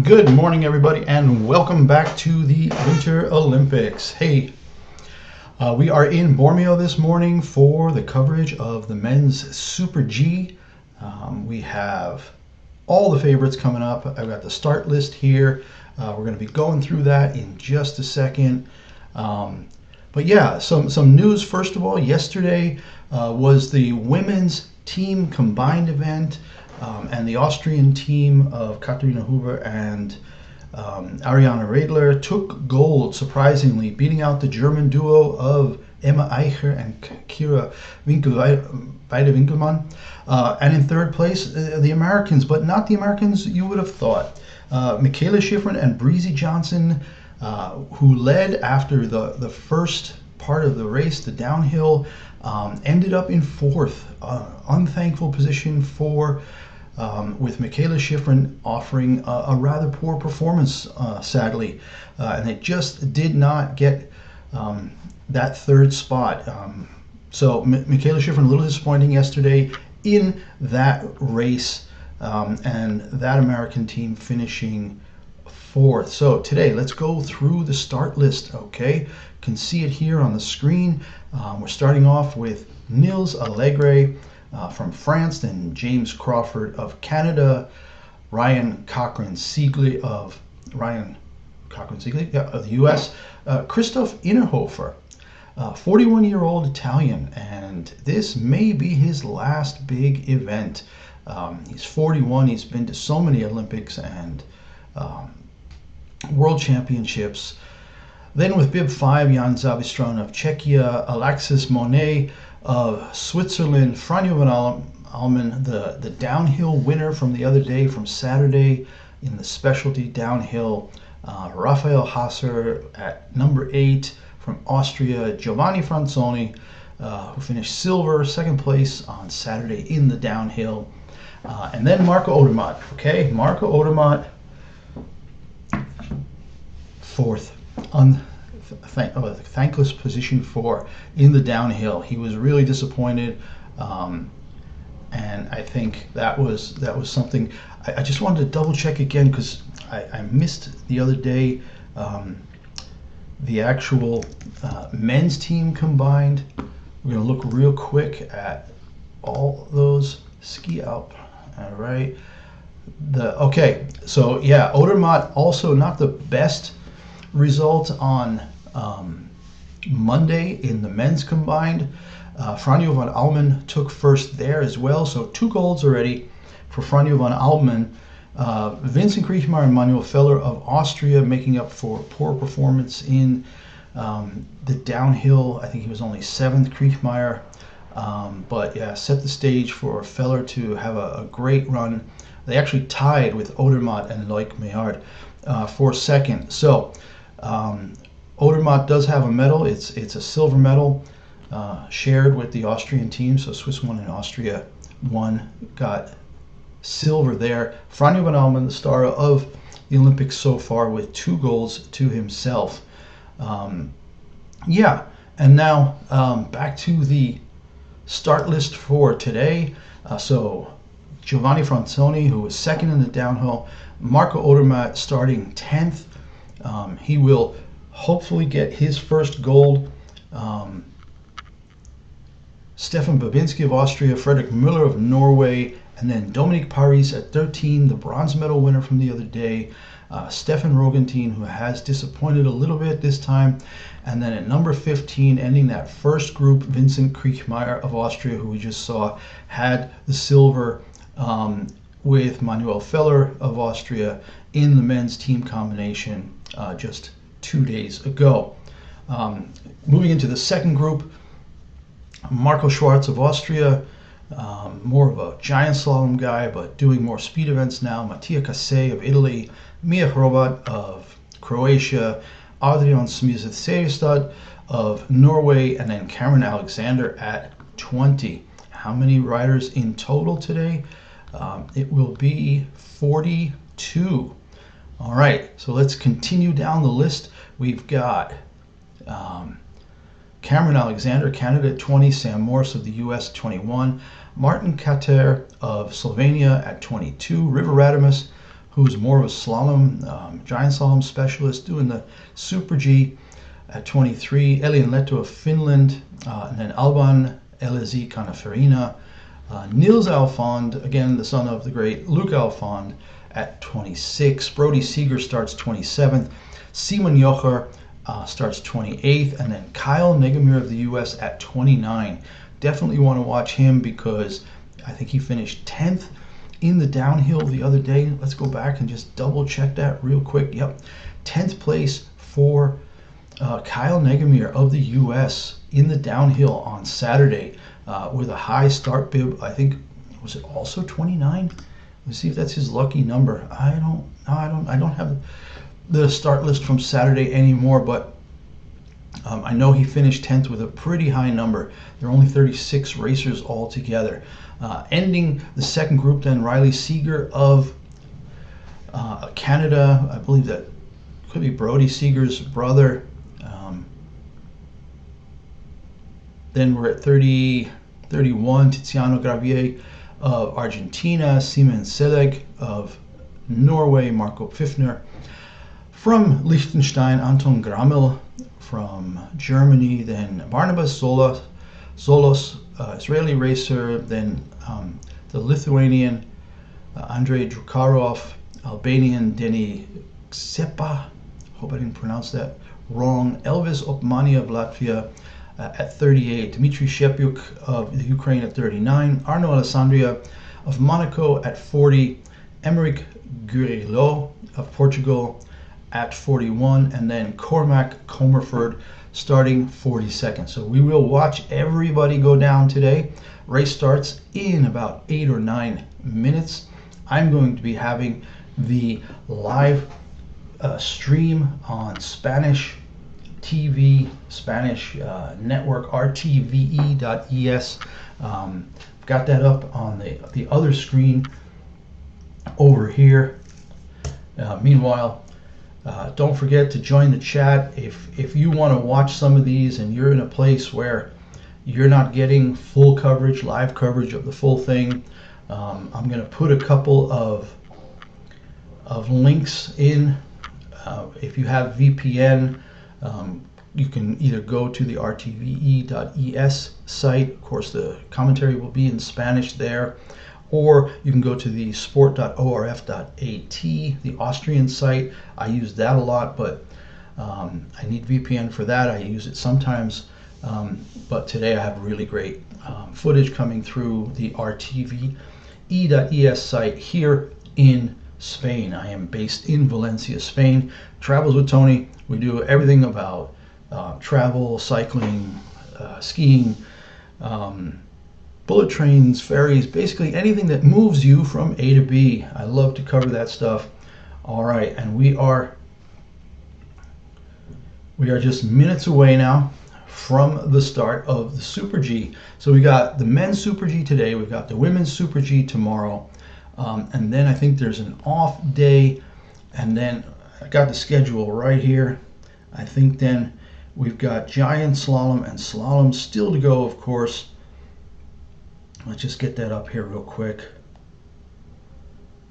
Good morning, everybody, and welcome back to the Winter Olympics. Hey, we are in Bormio this morning for the coverage of the men's Super G. We have all the favorites coming up. I've got the start list here. We're going to be going through that in just a second. But yeah, some news. First of all, yesterday was the women's team combined event. And the Austrian team of Katharina Huber and Ariane Redler took gold, surprisingly, beating out the German duo of Emma Eicher and Kira Weide-Winkelmann. And in third place, the Americans, but not the Americans you would have thought. Michaela Schifrin and Breezy Johnson, who led after the first part of the race, the downhill, ended up in fourth. Unthankful position for with Michaela Schifrin offering a rather poor performance, sadly, and it just did not get that third spot. So Michaela Schifrin a little disappointing yesterday in that race, and that American team finishing fourth. So today, let's go through the start list. Okay, you can see it here on the screen. We're starting off with Nils Allegre from France, then James Crawford of Canada, Ryan Cochran-Siegley of the U.S., Christoph Innerhofer, 41-year-old Italian, and this may be his last big event. He's 41. He's been to so many Olympics and World Championships. Then with Bib 5, Jan Zavistran of Czechia, Alexis Monet of Switzerland, Franjo von Allmen, the downhill winner from the other day, from Saturday in the specialty downhill, Raphael Hasser at number 8 from Austria, Giovanni Franzoni, who finished silver, second place on Saturday in the downhill, and then Marco Odermatt. Okay, Marco Odermatt, fourth on thankless position 4 in the downhill. He was really disappointed, and I think that was something. I just wanted to double check again because I missed the other day the actual men's team combined. We're going to look real quick at all those ski alp. All right. Okay, so yeah, Odermatt also not the best result on Monday in the men's combined. Franjo von Allmen took first there as well, so 2 golds already for Franjo von Allmen. Vincent Kriechmayer and Manuel Feller of Austria making up for poor performance in the downhill. I think he was only 7th, Kriechmayer, but yeah, set the stage for Feller to have a great run. They actually tied with Odermatt and Loic Meillard for second. So Odermatt does have a medal. It's a silver medal shared with the Austrian team. So Swiss 1 and Austria 1 got silver there. Franjo von Allmen, the star of the Olympics so far, with 2 golds to himself. Yeah, and now back to the start list for today. So Giovanni Franzoni, who was second in the downhill. Marco Odermatt starting 10th. He will hopefully get his first gold. Stefan Babinski of Austria, Frederick Müller of Norway, and then Dominique Paris at 13, the bronze medal winner from the other day. Stefan Rogentien, who has disappointed a little bit this time. And then at number 15, ending that first group, Vincent Kriechmayer of Austria, who we just saw, had the silver with Manuel Feller of Austria in the men's team combination just 2 days ago. Moving into the second group, Marco Schwarz of Austria, more of a giant slalom guy, but doing more speed events now. Mattia Cassé of Italy, Mia Hrobat of Croatia, Adrian Smith-Seierstad of Norway, and then Cameron Alexander at 20. How many riders in total today? It will be 42. All right, so let's continue down the list. We've got Cameron Alexander, Canada at 20, Sam Morse of the US at 21, Martin Kater of Slovenia at 22, River Radamus who's more of a slalom, giant slalom specialist, doing the Super G at 23. Elian Leto of Finland, and then Alban Elezi Canafarina. Niels Alfond, again the son of the great Luke Alfond, at 26. Brody Seeger starts 27th. Simon Jocher starts 28th, and then Kyle Negamir of the U.S. at 29. Definitely want to watch him because I think he finished 10th in the downhill the other day. Let's go back and just double check that real quick. Yep, 10th place for Kyle Negamir of the U.S. in the downhill on Saturday with a high start bib. I think, was it also 29? Let's see if that's his lucky number. I don't have the start list from Saturday anymore, but I know he finished 10th with a pretty high number. There are only 36 racers altogether. Ending the second group, then Riley Seeger of Canada. I believe that could be Brody Seeger's brother. Then we're at 31, Tiziano Gravier of Argentina, Simon Seleg of Norway, Marco Pfiffner. From Liechtenstein, Anton Grammel from Germany, then Barnabas Zolos, Israeli racer, then the Lithuanian Andrei Drukarov, Albanian Deni Ksepa, hope I didn't pronounce that wrong, Elvis Opmani of Latvia at 38, Dmitry Shepyuk of the Ukraine at 39, Arno Alessandria of Monaco at 40, Emeric Guerrero of Portugal at 41, and then Cormac Comerford starting 42nd. So we will watch everybody go down today. Race starts in about 8 or 9 minutes. I'm going to be having the live stream on Spanish TV, Spanish network, rtve.es. Got that up on the other screen over here. Meanwhile, don't forget to join the chat if you want to watch some of these and you're in a place where you're not getting full coverage, live coverage of the full thing. I'm going to put a couple of links in. If you have VPN, you can either go to the rtve.es site. Of course, the commentary will be in Spanish there. Or you can go to the sport.orf.at, the Austrian site. I use that a lot, but I need VPN for that. I use it sometimes. But today I have really great footage coming through the rtve.es site here in Spain. I am based in Valencia, Spain. Travels with Tony. We do everything about travel, cycling, skiing, bullet trains, ferries, basically anything that moves you from A to B. I love to cover that stuff. All right, and we are just minutes away now from the start of the Super G. So we got the men's Super G today, we've got the women's Super G tomorrow, and then I think there's an off day, and then I got the schedule right here. I think then we've got giant slalom and slalom still to go, of course. Let's just get that up here real quick.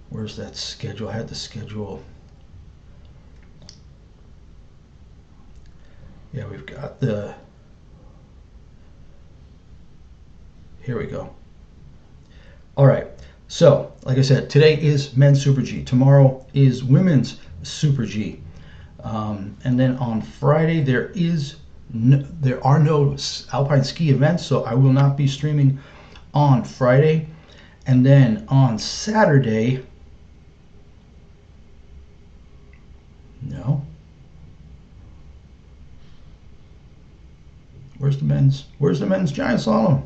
Where's that schedule? I had the schedule. Yeah, we've got the, here we go. All right, so like I said, today is men's Super G. Tomorrow is women's Super G. And then on Friday, there are no alpine ski events, so I will not be streaming on Friday. And then on Saturday, no. Where's the men's giant slalom?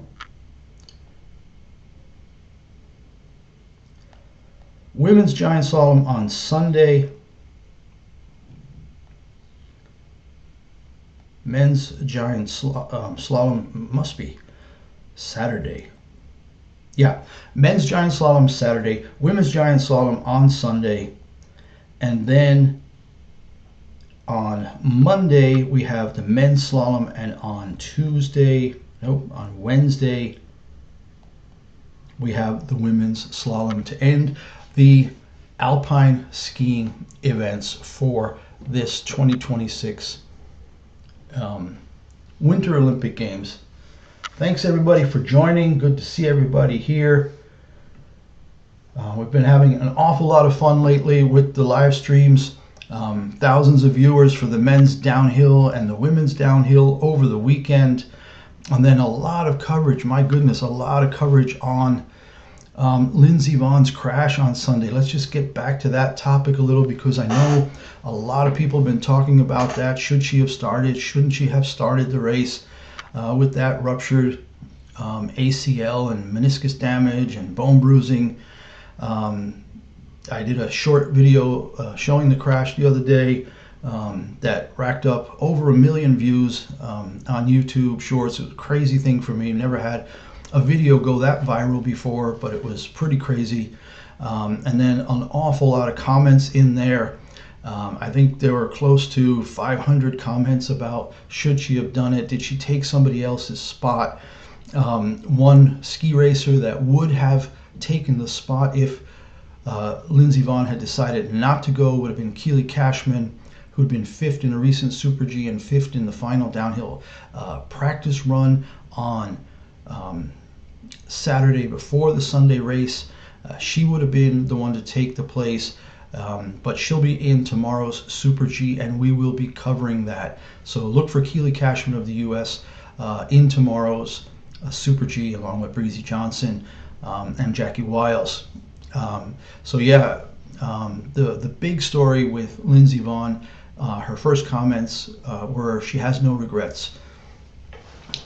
Women's giant slalom on Sunday. Men's giant slalom must be Saturday. Yeah, men's giant slalom Saturday, women's giant slalom on Sunday, and then on Monday we have the men's slalom, and on Wednesday we have the women's slalom to end the alpine skiing events for this 2026 Winter Olympic Games. Thanks everybody for joining. Good to see everybody here. We've been having an awful lot of fun lately with the live streams. Thousands of viewers for the men's downhill and the women's downhill over the weekend. And then a lot of coverage, my goodness, a lot of coverage on Lindsey Vonn's crash on Sunday. Let's just get back to that topic a little, because I know a lot of people have been talking about that. Should she have started? Shouldn't she have started the race with that ruptured ACL and meniscus damage and bone bruising? I did a short video showing the crash the other day that racked up over 1 million views on YouTube Shorts. It was a crazy thing for me. Never had a video go that viral before, but it was pretty crazy. And then an awful lot of comments in there. I think there were close to 500 comments about should she have done it? Did she take somebody else's spot? One ski racer that would have taken the spot if Lindsey Vonn had decided not to go would have been Keely Cashman, who'd been 5th in a recent Super G and 5th in the final downhill practice run on Saturday before the Sunday race. She would have been the one to take the place, but she'll be in tomorrow's Super G, and we will be covering that. So look for Keely Cashman of the U.S. In tomorrow's Super G, along with Breezy Johnson and Jackie Wiles. So yeah, the big story with Lindsey Vonn, her first comments were she has no regrets.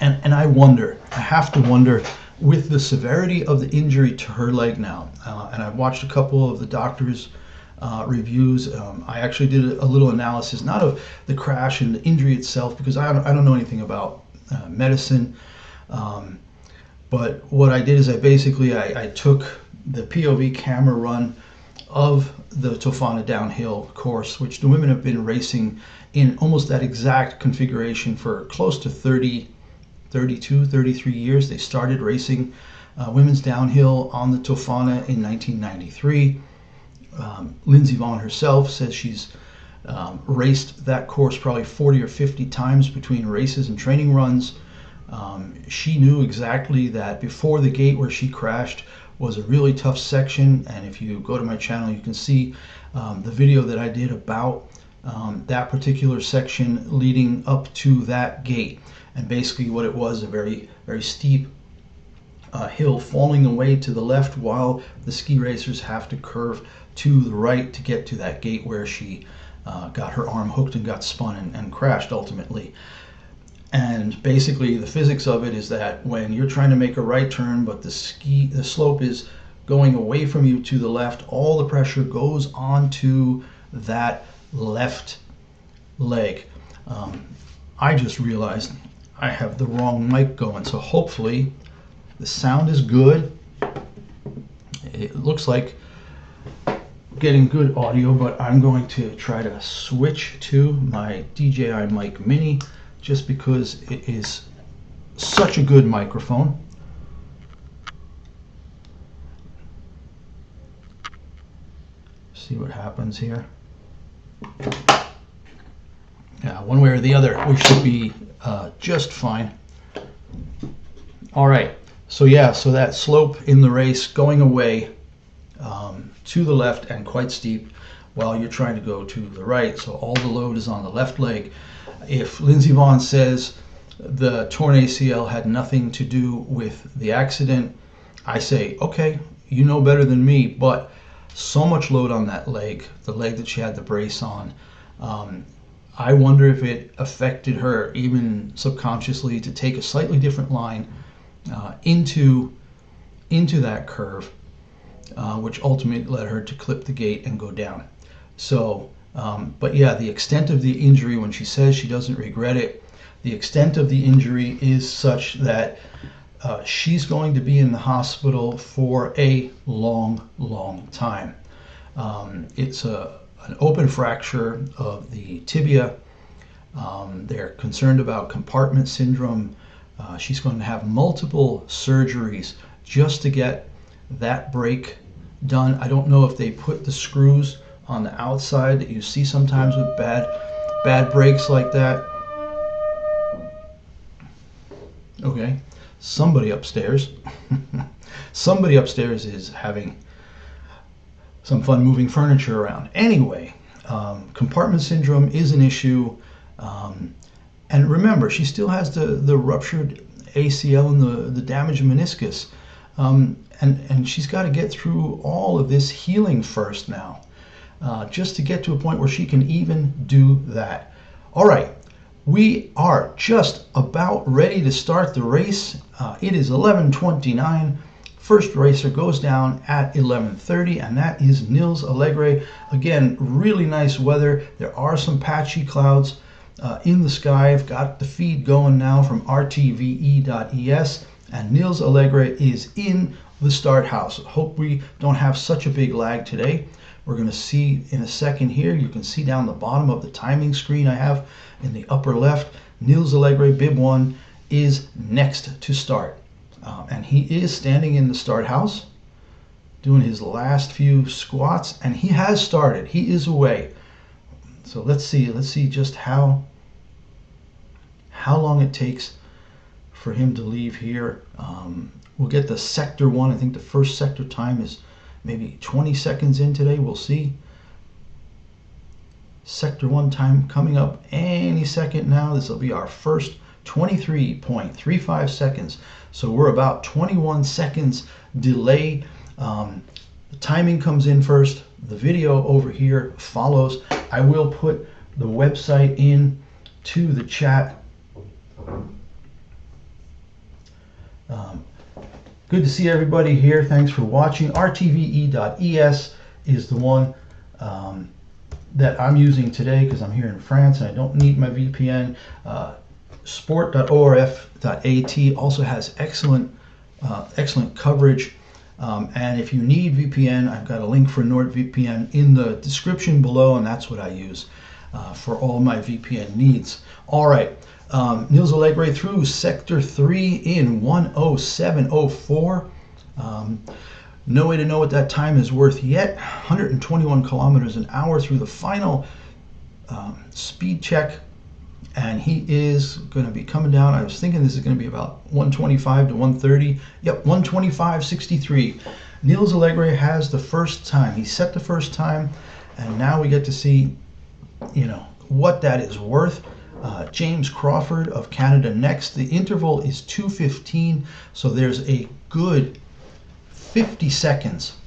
And I wonder, I have to wonder, with the severity of the injury to her leg now, and I've watched a couple of the doctors' reviews. I actually did a little analysis, not of the crash and the injury itself, because I don't know anything about medicine. But what I did is I took the POV camera run of the Tofana downhill course, which the women have been racing in almost that exact configuration for close to 32, 33 years. They started racing women's downhill on the Tofana in 1993. Lindsey Vonn herself says she's raced that course probably 40 or 50 times between races and training runs. She knew exactly that before the gate where she crashed was a really tough section, and if you go to my channel you can see the video that I did about that particular section leading up to that gate. And basically what it was, a very, very steep hill falling away to the left while the ski racers have to curve to the right to get to that gate where she got her arm hooked and got spun and crashed ultimately. And basically the physics of it is that when you're trying to make a right turn but the slope is going away from you to the left, all the pressure goes onto that left leg. I just realized I have the wrong mic going, so hopefully the sound is good. It looks like getting good audio, but I'm going to try to switch to my DJI Mic Mini just because it is such a good microphone. See what happens here. Yeah, one way or the other, we should be just fine. All right, so yeah, so that slope in the race going away to the left and quite steep while you're trying to go to the right. So all the load is on the left leg. If Lindsey Vonn says the torn ACL had nothing to do with the accident, I say, okay, you know better than me, but so much load on that leg, the leg that she had the brace on, I wonder if it affected her even subconsciously to take a slightly different line into that curve, which ultimately led her to clip the gate and go down. So, but yeah, the extent of the injury, when she says she doesn't regret it, the extent of the injury is such that she's going to be in the hospital for a long, long time. It's an open fracture of the tibia. They're concerned about compartment syndrome. She's going to have multiple surgeries just to get that break done. I don't know if they put the screws on the outside that you see sometimes with bad brakes like that. Okay, somebody upstairs somebody upstairs is having some fun moving furniture around. Anyway, compartment syndrome is an issue. And remember, she still has the ruptured ACL and the damaged meniscus. And she's got to get through all of this healing first now, just to get to a point where she can even do that. All right, we are just about ready to start the race. It is 11:29. First racer goes down at 11:30, and that is Nils Allegre. Again, really nice weather. There are some patchy clouds in the sky. I've got the feed going now from rtve.es, and Nils Allegre is in the start house. Hope we don't have such a big lag today. We're going to see in a second here. You can see down the bottom of the timing screen I have in the upper left. Nils Allegre, bib 1, is next to start. And he is standing in the start house doing his last few squats, and he has started. He is away. So let's see just how long it takes for him to leave here. We'll get the sector 1. I think the first sector time is maybe 20 seconds in today. We'll see. Sector 1 time coming up any second now. This will be our first 23.35 seconds. So we're about 21 seconds delay. The timing comes in first. The video over here follows. I will put the website in to the chat. Good to see everybody here. Thanks for watching. rtve.es is the one that I'm using today because I'm here in France and I don't need my VPN. Sport.orf.at also has excellent coverage. And if you need VPN, I've got a link for NordVPN in the description below, and that's what I use for all my VPN needs. All right. Nils Allegre through sector 3 in 1:07:04. No way to know what that time is worth yet. 121 kilometers an hour through the final speed check, and he is going to be coming down. I was thinking this is going to be about 125 to 130. Yep, 125.63. Nils Allegre has the first time. He set the first time, and now we get to see, what that is worth. James Crawford of Canada next. The interval is 2:15, so there's a good 50 seconds.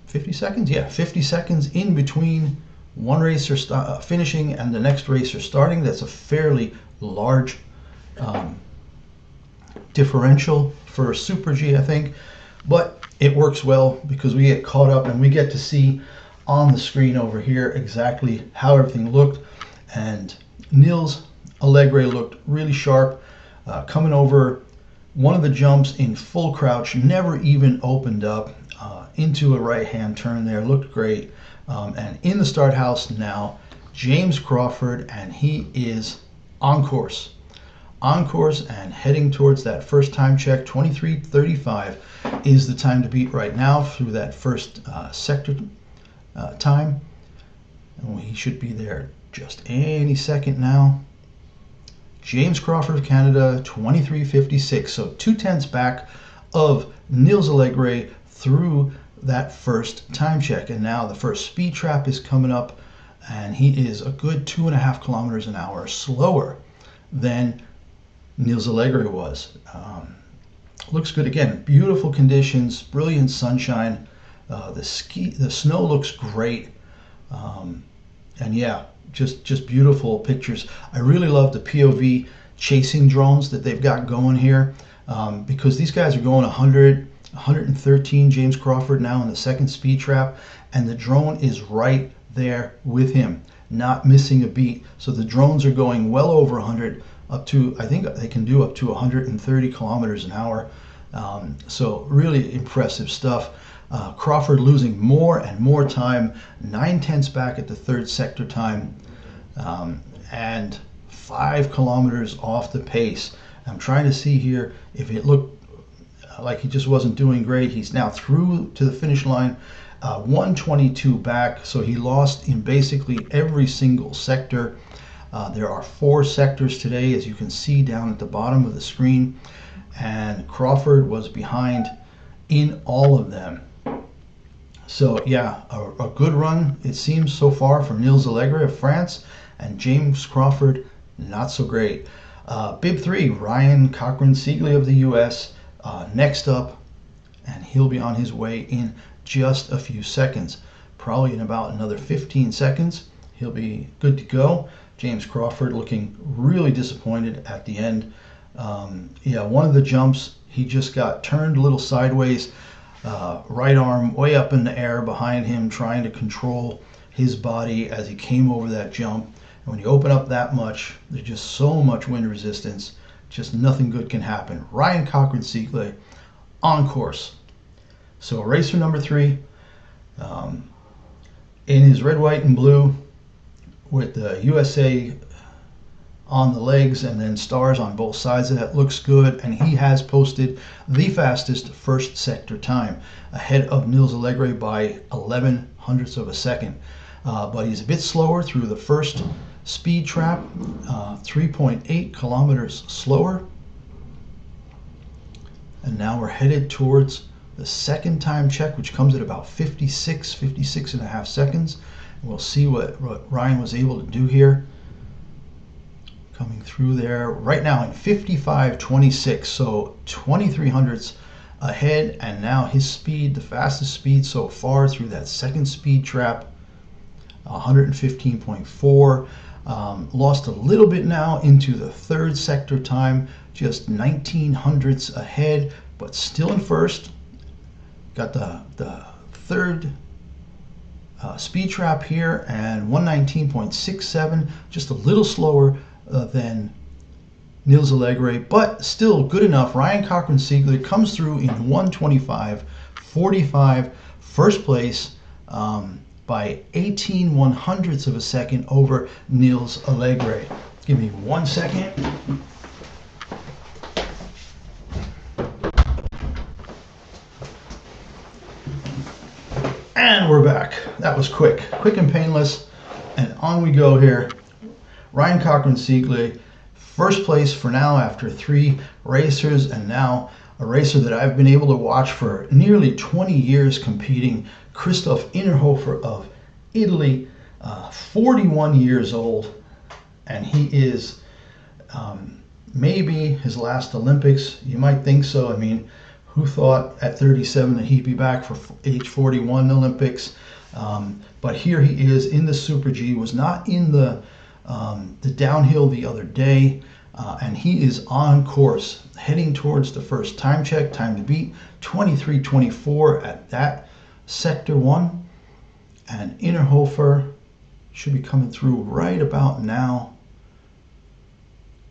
50 seconds? Yeah, 50 seconds in between one racer finishing and the next racer starting. That's a fairly large differential for Super G, I think. But it works well because we get caught up and we get to see on the screen over here exactly how everything looked. And Nils Allegre looked really sharp, coming over one of the jumps in full crouch, never even opened up into a right-hand turn there. Looked great. And in the start house now, James Crawford, and he is on course. On course and heading towards that first time check. 23:35 is the time to beat right now through that first sector time. And he should be there just any second now. James Crawford of Canada, 23:56. So 2/10 back of Nils Allegre through that first time check. And now the first speed trap is coming up, and he is a good 2.5 kilometers an hour slower than Nils Allegre was. Looks good again. Beautiful conditions, brilliant sunshine. The snow looks great. And yeah, just beautiful pictures. I really love the POV chasing drones that they've got going here, because these guys are going 100, 113. James Crawford now in the second speed trap, and the drone is right there with him, not missing a beat. So the drones are going well over 100, up to, I think they can do up to 130 kilometers an hour. So really impressive stuff. Crawford losing more and more time, 9/10 back at the third sector time, and 5 kilometers off the pace. I'm trying to see here if it looked like he just wasn't doing great. He's now through to the finish line, 122 back, so he lost in basically every single sector. There are 4 sectors today, as you can see down at the bottom of the screen, and Crawford was behind in all of them. So yeah, a good run it seems so far for Nils Allegre of France, and James Crawford not so great. Bib 3, Ryan Cochran-Siegley of the US, next up, and he'll be on his way in just a few seconds. Probably in about another 15 seconds, he'll be good to go. James Crawford looking really disappointed at the end. Yeah, one of the jumps, he just got turned a little sideways, right arm way up in the air behind him, trying to control his body as he came over that jump. And when you open up that much, there's just so much wind resistance, just nothing good can happen. Ryan Cochran-Siegley on course. So racer number 3, in his red, white, and blue, with the USA on the legs and then stars on both sides of that, looks good, and he has posted the fastest first sector time, ahead of Nils Allegre by 11 hundredths of a second. But he's a bit slower through the first speed trap, 3.8 kilometers slower. And now we're headed towards the second time check, which comes at about 56 and a half seconds. And we'll see what Ryan was able to do here. Coming through there right now in 55.26, so 23 hundredths ahead, and now his speed, the fastest speed so far through that second speed trap, 115.4. Lost a little bit now into the third sector time, just 19 hundredths ahead, but still in first. Got the third speed trap here, and 119.67, just a little slower than Nils Allegre, but still good enough. Ryan Cochran-Siegley comes through in 125.45, first place, by 18 100ths of a second over Nils Allegre. Give me 1 second. And we're back. That was quick and painless, and on we go here. Ryan Cochran-Siegley, first place for now after 3 racers, and now a racer that I've been able to watch for nearly 20 years competing, Christoph Innerhofer of Italy, 41 years old, and he is maybe his last Olympics. You might think so. I mean, who thought at 37 that he'd be back for age 41 Olympics? But here he is in the Super G, was not in the downhill the other day, and he is on course, heading towards the first time check, time to beat, 23.24 at that sector 1, and Innerhofer should be coming through right about now,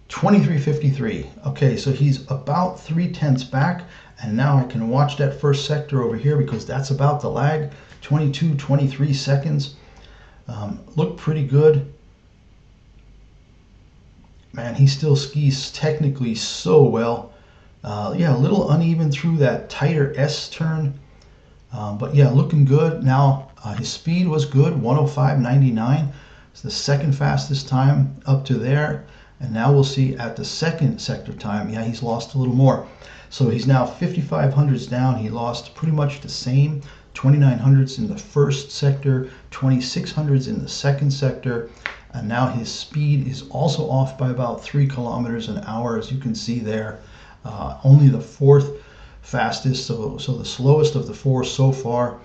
23.53. Okay, so he's about 3/10 back, and now I can watch that first sector over here because that's about the lag, 23 seconds. Looked pretty good. Man, he still skis technically so well. Yeah, a little uneven through that tighter S turn. But yeah, looking good. Now, his speed was good, 105.99. It's the second fastest time up to there. And now we'll see at the second sector time, yeah, he's lost a little more. So he's now 55 hundredths down. He lost pretty much the same, 29 hundredths in the first sector, 26 hundredths in the second sector. And now his speed is also off by about 3 kilometers an hour, as you can see there. Only the 4th fastest, so the slowest of the 4 so far.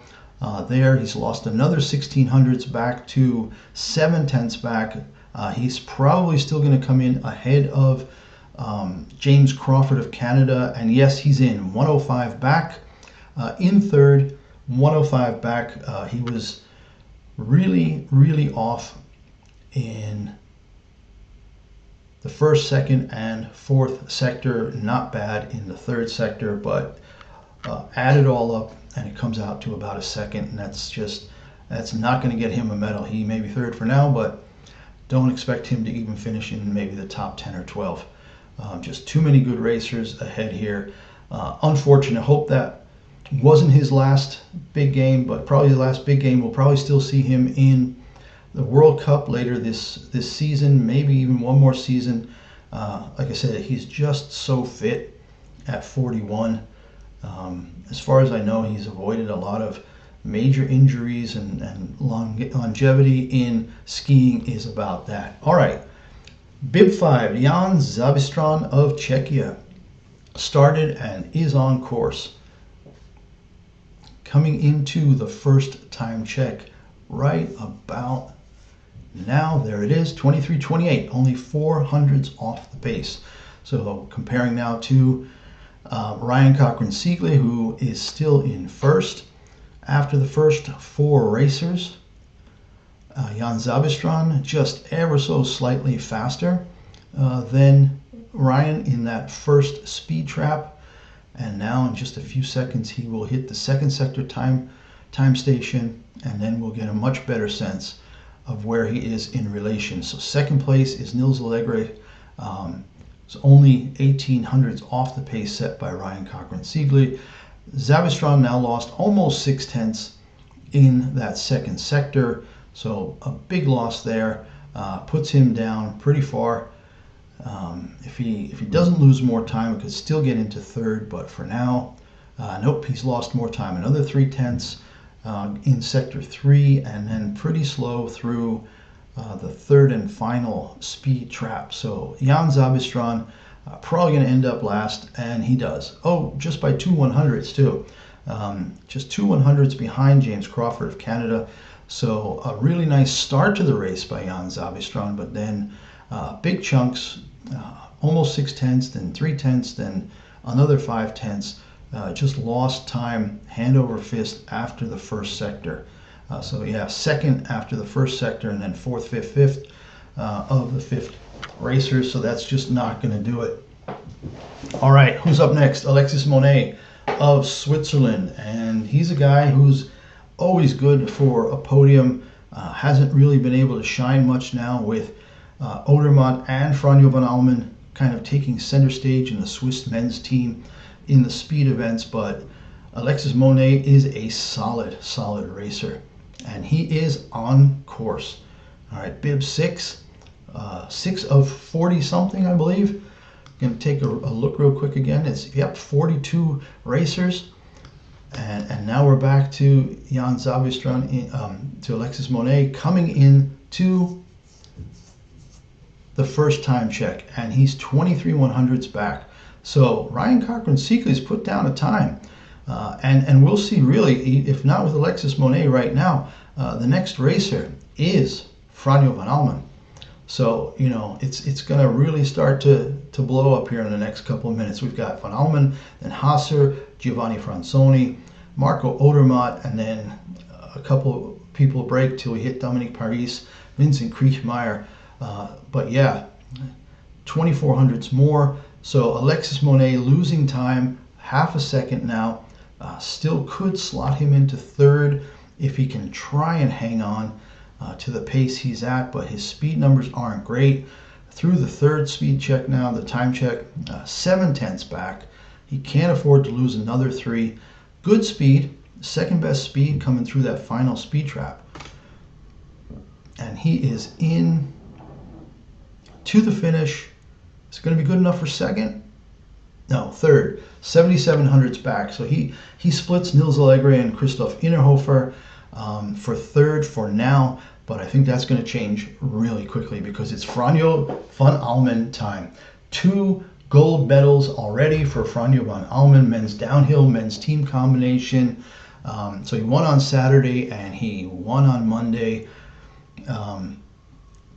There, he's lost another 16 hundredths back to 7/10 back. He's probably still going to come in ahead of James Crawford of Canada, and yes, he's in 105 back. In third, 105 back. He was really off in the first, second, and fourth sector. Not bad in the third sector, but add it all up and it comes out to about a second, and that's not going to get him a medal. He may be third for now, but don't expect him to even finish in maybe the top 10 or 12. Just too many good racers ahead here. Unfortunate. Hope that wasn't his last big game, but probably the last big game. We'll probably still see him in the World Cup later this season, maybe even one more season. Like I said, he's just so fit at 41. As far as I know, he's avoided a lot of major injuries, and longevity in skiing is about that. All right, Bib 5, Jan Zavistran of Czechia, started and is on course. Coming into the first time check right about now. There it is, 23:28, only 400s off the pace. So comparing now to Ryan Cochran-Siegle, who is still in first. After the first 4 racers, Jan Zavistran just ever so slightly faster than Ryan in that first speed trap. And now in just a few seconds, he will hit the second sector time station, and then we'll get a much better sense of where he is in relation. So second place is Nils Allegre. It's only 1800s off the pace set by Ryan Cochran-Siegle. Zavistran now lost almost 0.6 in that second sector, so a big loss there. Puts him down pretty far. If he doesn't lose more time, it could still get into third, but for now, nope, he's lost more time. Another 0.3 in sector 3, and then pretty slow through the third and final speed trap. So Jan Zavistran probably going to end up last, and he does. Oh, just by 2 100ths too. Just 2 100ths behind James Crawford of Canada. So a really nice start to the race by Jan Zavistran, but then big chunks, almost 0.6, then 0.3, then another 0.5. Just lost time, hand over fist after the first sector. So yeah, second after the first sector, and then fourth, fifth of the 5th racers. So that's just not going to do it. All right, who's up next? Alexis Monet of Switzerland, and he's a guy who's always good for a podium. Hasn't really been able to shine much now with Odermatt and Franjo von Allmen kind of taking center stage in the Swiss men's team in the speed events, but Alexis Monet is a solid racer, and he is on course. All right, bib 6, 6 of 40 something, I believe. Going to take a look real quick again. It's 42 racers, and now we're back to Jan Zavistran, to Alexis Monet coming in to the first time check, and he's 23 100ths back. So Ryan Cochran-Siegle's put down a time, and we'll see really, if not with Alexis Monet right now, the next racer is Franjo von Allmen. So, you know, it's going to really start to blow up here in the next couple of minutes. We've got von Allmen, then Hasser, Giovanni Franzoni, Marco Odermatt, and then a couple people break till we hit Dominique Paris, Vincent Kriechmayer. But yeah, 2400s more. So Alexis Monet losing time, half a second now. Still could slot him into third if he can try and hang on to the pace he's at, but his speed numbers aren't great. Through the third speed check now, the time check, 0.7 back. He can't afford to lose another 3. Good speed, second best speed coming through that final speed trap. And he is in to the finish. It's going to be good enough for second? No, third. 7,700s back. So he splits Nils Allegre and Christoph Innerhofer for third for now, but I think that's going to change really quickly because it's Franjo von Allmen time. 2 gold medals already for Franjo von Allmen, men's downhill, men's team combination. So he won on Saturday and he won on Monday.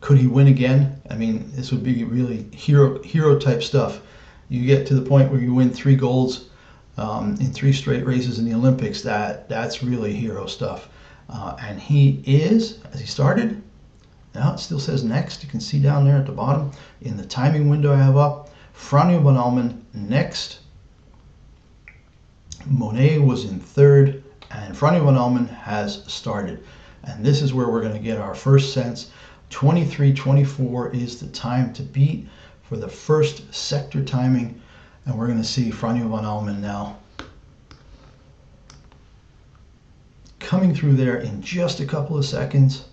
Could he win again? I mean, this would be really hero type stuff. You get to the point where you win 3 golds in 3 straight races in the Olympics. That's really hero stuff. And he is, as he started, now it still says next. You can see down there at the bottom in the timing window I have up, Franjo von Allmen next. Monet was in third, and Franjo von Allmen has started. And this is where we're going to get our first sense. 23:24 is the time to beat for the first sector timing. And we're going to see Franjo von Allmen now coming through there in just a couple of seconds.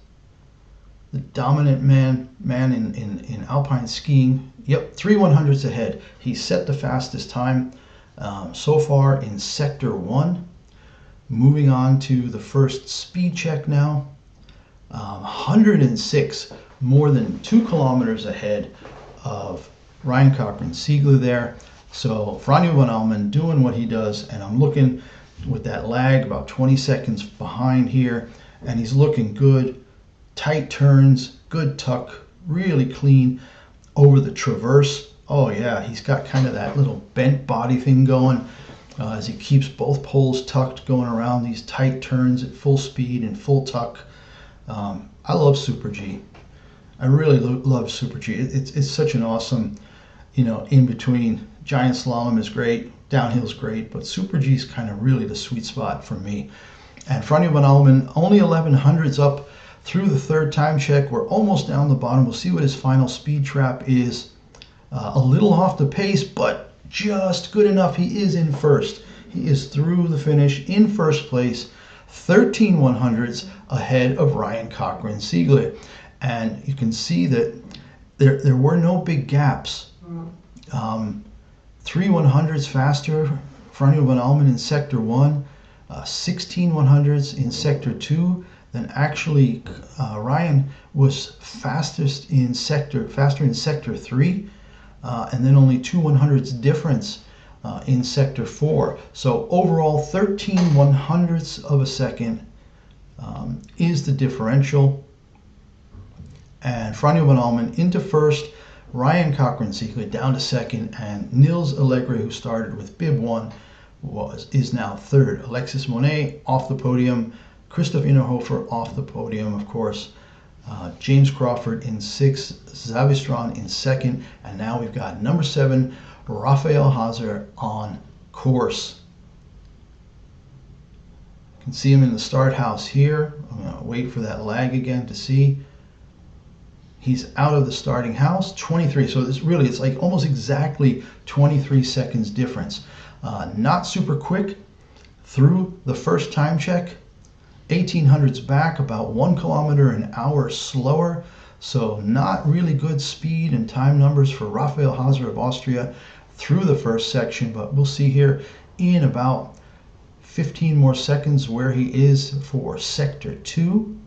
The dominant man in alpine skiing. Yep, 3/100ths ahead. He set the fastest time so far in Sector 1. Moving on to the first speed check now. 106, more than 2 kilometers ahead of Ryan Cochran-Siegler there. So Franjo von Allmen doing what he does, and I'm looking with that lag about 20 seconds behind here, and he's looking good. Tight turns, good tuck, really clean over the traverse. Oh yeah, he's got kind of that little bent body thing going as he keeps both poles tucked, going around these tight turns at full speed and full tuck. I love Super G. I really love Super G. It's such an awesome, in between. Giant slalom is great, downhill's great, but Super G is kind of really the sweet spot for me. And Franjo von Allmen only 11/100ths up through the third time check. We're almost down the bottom. We'll see what his final speed trap is. A little off the pace, but just good enough. He is in first. He is through the finish in first place, 13/100ths ahead of Ryan Cochran-Siegler. And you can see that there were no big gaps. 3/100ths faster, Franjo von Allmen in Sector 1, 16/100ths in Sector 2. Then actually Ryan was faster in Sector 3, and then only 2/100ths difference in Sector 4. So overall 13/100ths of a second is the differential. And Franjo von Allmen into first, Ryan Cochran-Siegler down to second, and Nils Allegri, who started with bib 1, is now third. Alexis Monet off the podium, Christoph Innerhofer off the podium, of course. James Crawford in 6th, Zavistron in 2nd, and now we've got number 7, Raphael Hazer on course. You can see him in the start house here. I'm going to wait for that lag again to see. He's out of the starting house, 23. So it's like almost exactly 23 seconds difference. Not super quick through the first time check. 1800s back, about 1 kilometer an hour slower. So not really good speed and time numbers for Raphael Hazer of Austria through the first section. But we'll see here in about 15 more seconds where he is for Sector 2.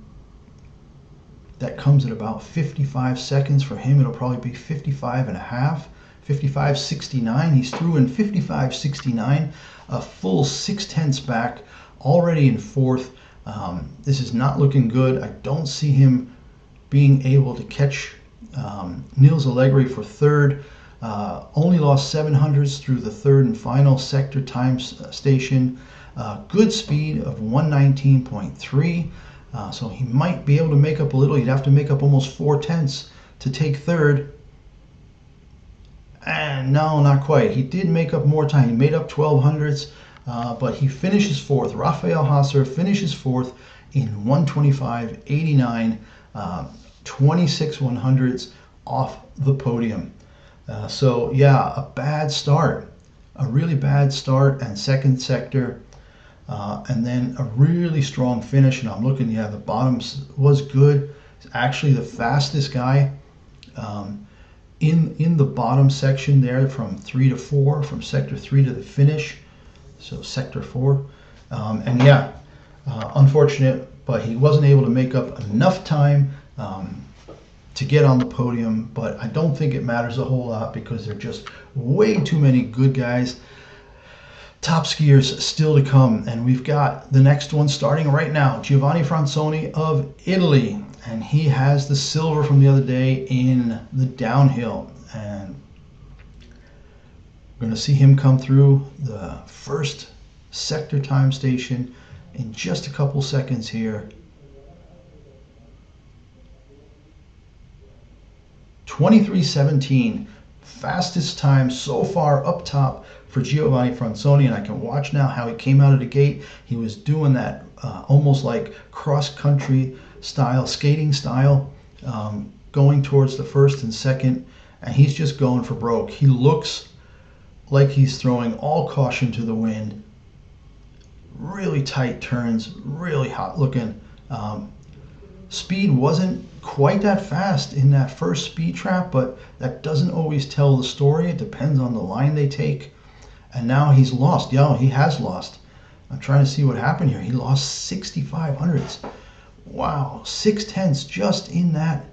That comes at about 55 seconds. For him, it'll probably be 55 and a half, 55.69. He's through in 55.69, a full 0.6 back, already in fourth. This is not looking good. I don't see him being able to catch Nils Allegri for third. Only lost 700ths through the third and final sector time station. Good speed of 119.3. So he might be able to make up a little. He'd have to make up almost 4/10 to take third. And no, not quite. He did make up more time. He made up 1200ths, but he finishes fourth. Raphael Hazer finishes fourth in 125.89, 26/100ths off the podium. So yeah, a bad start, a really bad start, and second sector. And then a really strong finish, and I'm looking, yeah, the bottom was good. He's actually the fastest guy in the bottom section there from 3 to 4, from Sector 3 to the finish, so Sector 4. And yeah, unfortunate, but he wasn't able to make up enough time to get on the podium, but I don't think it matters a whole lot because there are just way too many good guys. Top skiers still to come, and we've got the next one starting right now. Giovanni Franzoni of Italy, and he has the silver from the other day in the downhill, and we're going to see him come through the first sector time station in just a couple seconds here. 23:17, fastest time so far up top for Giovanni Franzoni, and I can watch now how he came out of the gate. He was doing that almost like cross-country style, skating style, going towards the first and second, and he's just going for broke. He looks like he's throwing all caution to the wind. Really tight turns, really hot looking. Speed wasn't quite that fast in that first speed trap, but that doesn't always tell the story. It depends on the line they take. And now he's lost. Yeah, he has lost. I'm trying to see what happened here. He lost 65 hundredths. Wow, 6/10 just in that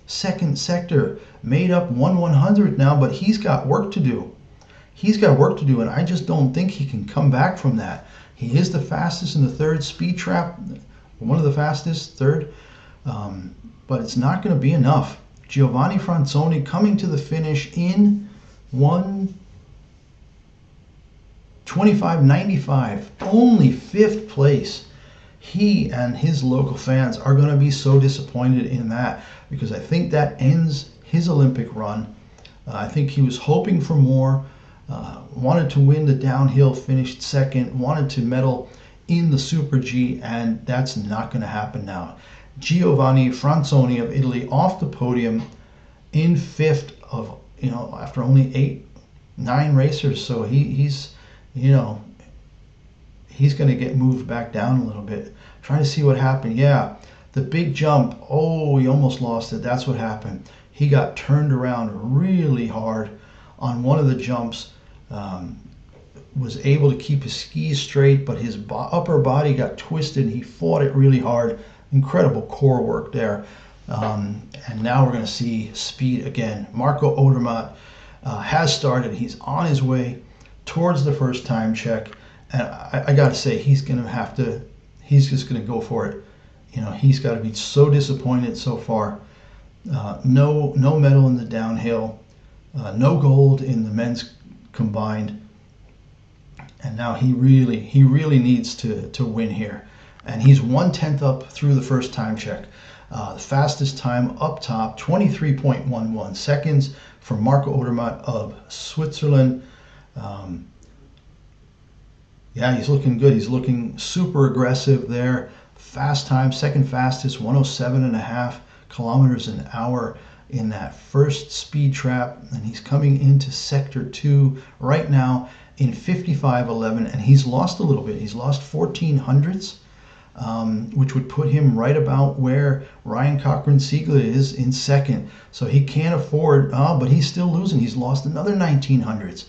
second sector. Made up 1/100th now, but he's got work to do. He's got work to do, and I just don't think he can come back from that. He is the fastest in the third speed trap, one of the fastest, third, but it's not going to be enough. Giovanni Franzoni coming to the finish in 1:25.95, only 5th place. He and his local fans are going to be so disappointed in that, because I think that ends his Olympic run. I think he was hoping for more, wanted to win the downhill, finished second, wanted to medal in the Super G, and that's not going to happen now. Giovanni Franzoni of Italy off the podium in 5th of, after only 8-9 racers. So he's going to get moved back down a little bit. Trying to see what happened. Yeah, the big jump. Oh, he almost lost it. That's what happened. He got turned around really hard on one of the jumps. Was able to keep his skis straight, but his upper body got twisted. He fought it really hard. Incredible core work there. And now we're going to see speed again. Marco Odermatt has started. He's on his way towards the first time check. And I got to say, he's just going to go for it. He's got to be so disappointed so far. No medal in the downhill. No gold in the men's combined. And now he really needs to win here. And he's 1/10 up through the first time check. The fastest time up top, 23.11 seconds for Marco Odermatt of Switzerland. Yeah, he's looking good. He's looking super aggressive there. Fast time, second fastest, 107.5 kilometers an hour in that first speed trap. And he's coming into sector 2 right now in 55.11, and he's lost a little bit. He's lost 14 hundredths, which would put him right about where Ryan Cochran-Siegler is in second. So he can't afford, but he's still losing. He's lost another 19 hundredths.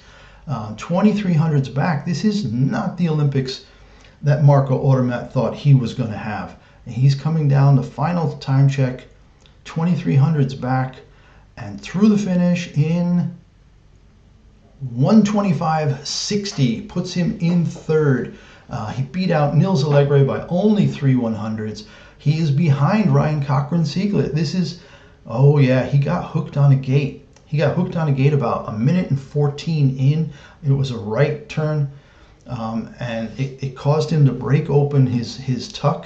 23 hundredths back. This is not the Olympics that Marco Odermatt thought he was going to have. And he's coming down the final time check, 23 hundredths back, and through the finish in 1:25.60, puts him in third. He beat out Nils Allegre by only 3/100ths. He is behind Ryan Cochran-Siegler. This is, oh yeah, he got hooked on a gate. He got hooked on a gate about 1:14 in. It was a right turn, and it caused him to break open his tuck,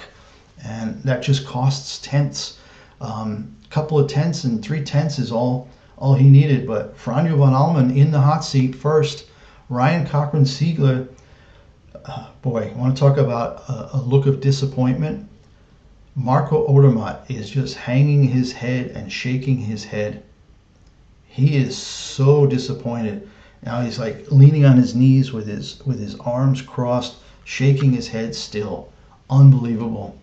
and that just costs tenths. Couple of tenths and 3/10 is all he needed. But Franjo von Allmen in the hot seat first. Ryan Cochran-Siegler, boy, I want to talk about a look of disappointment. Marco Odermatt is just hanging his head and shaking his head. He is so disappointed. Now he's like leaning on his knees with his arms crossed, shaking his head still. Unbelievable.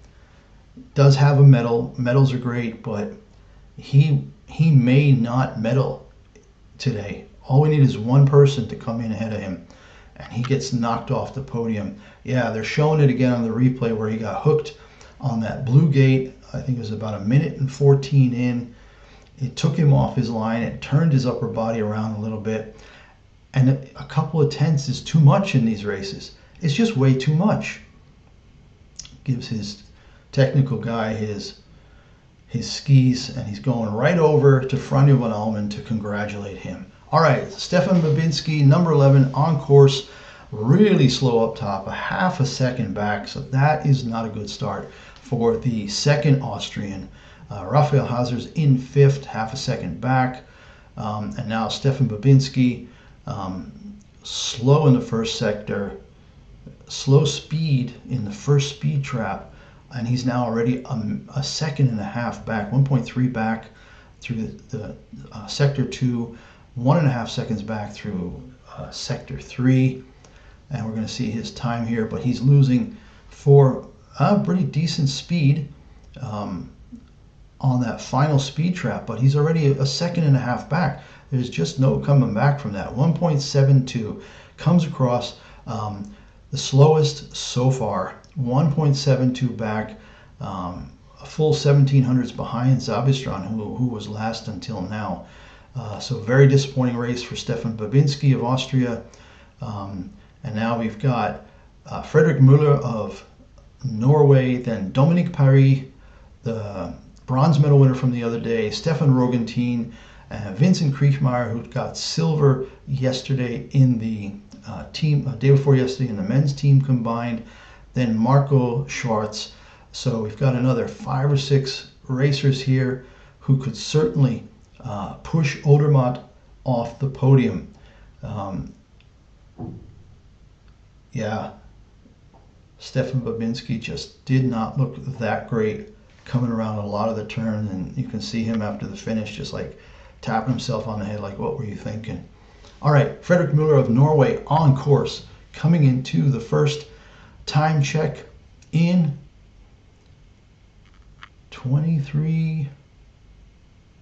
Does have a medal. Medals are great, but he may not medal today. All we need is one person to come in ahead of him, and he gets knocked off the podium. Yeah, they're showing it again on the replay where he got hooked on that blue gate. I think it was about 1:14 in. It took him off his line. It turned his upper body around a little bit. And a couple of tenths is too much in these races. It's just way too much. Gives his technical guy his skis, and he's going right over to Franjo von Allmen to congratulate him. All right, Stefan Babinski, number 11, on course. Really slow up top, a half a second back. So that is not a good start for the second Austrian. Raphael Hazer's in 5th, half a second back. And now Stefan Babinski, slow in the first sector, slow speed in the first speed trap, and he's now already a second and a half back, 1.3 back through the sector 2, 1.5 seconds back through sector 3, and we're going to see his time here, but he's losing for a pretty decent speed on that final speed trap, but he's already a second and a half back. There's just no coming back from that. 1.72 comes across the slowest so far. 1.72 back, a full 1700s behind Zabistran, who was last until now. So very disappointing race for Stefan Babinski of Austria. And now we've got Frederik Müller of Norway, then Dominique Paris, the bronze medal winner from the other day, Stefan Rogentien, Vincent Kriechmayer, who got silver yesterday in the day before yesterday in the men's team combined, then Marco Schwarz. So we've got another 5 or 6 racers here who could certainly push Odermatt off the podium. Yeah, Stefan Babinski just did not look that great coming around a lot of the turn, and you can see him after the finish just like tapping himself on the head like, what were you thinking? All right, Frederik Müller of Norway on course, coming into the first time check in 23,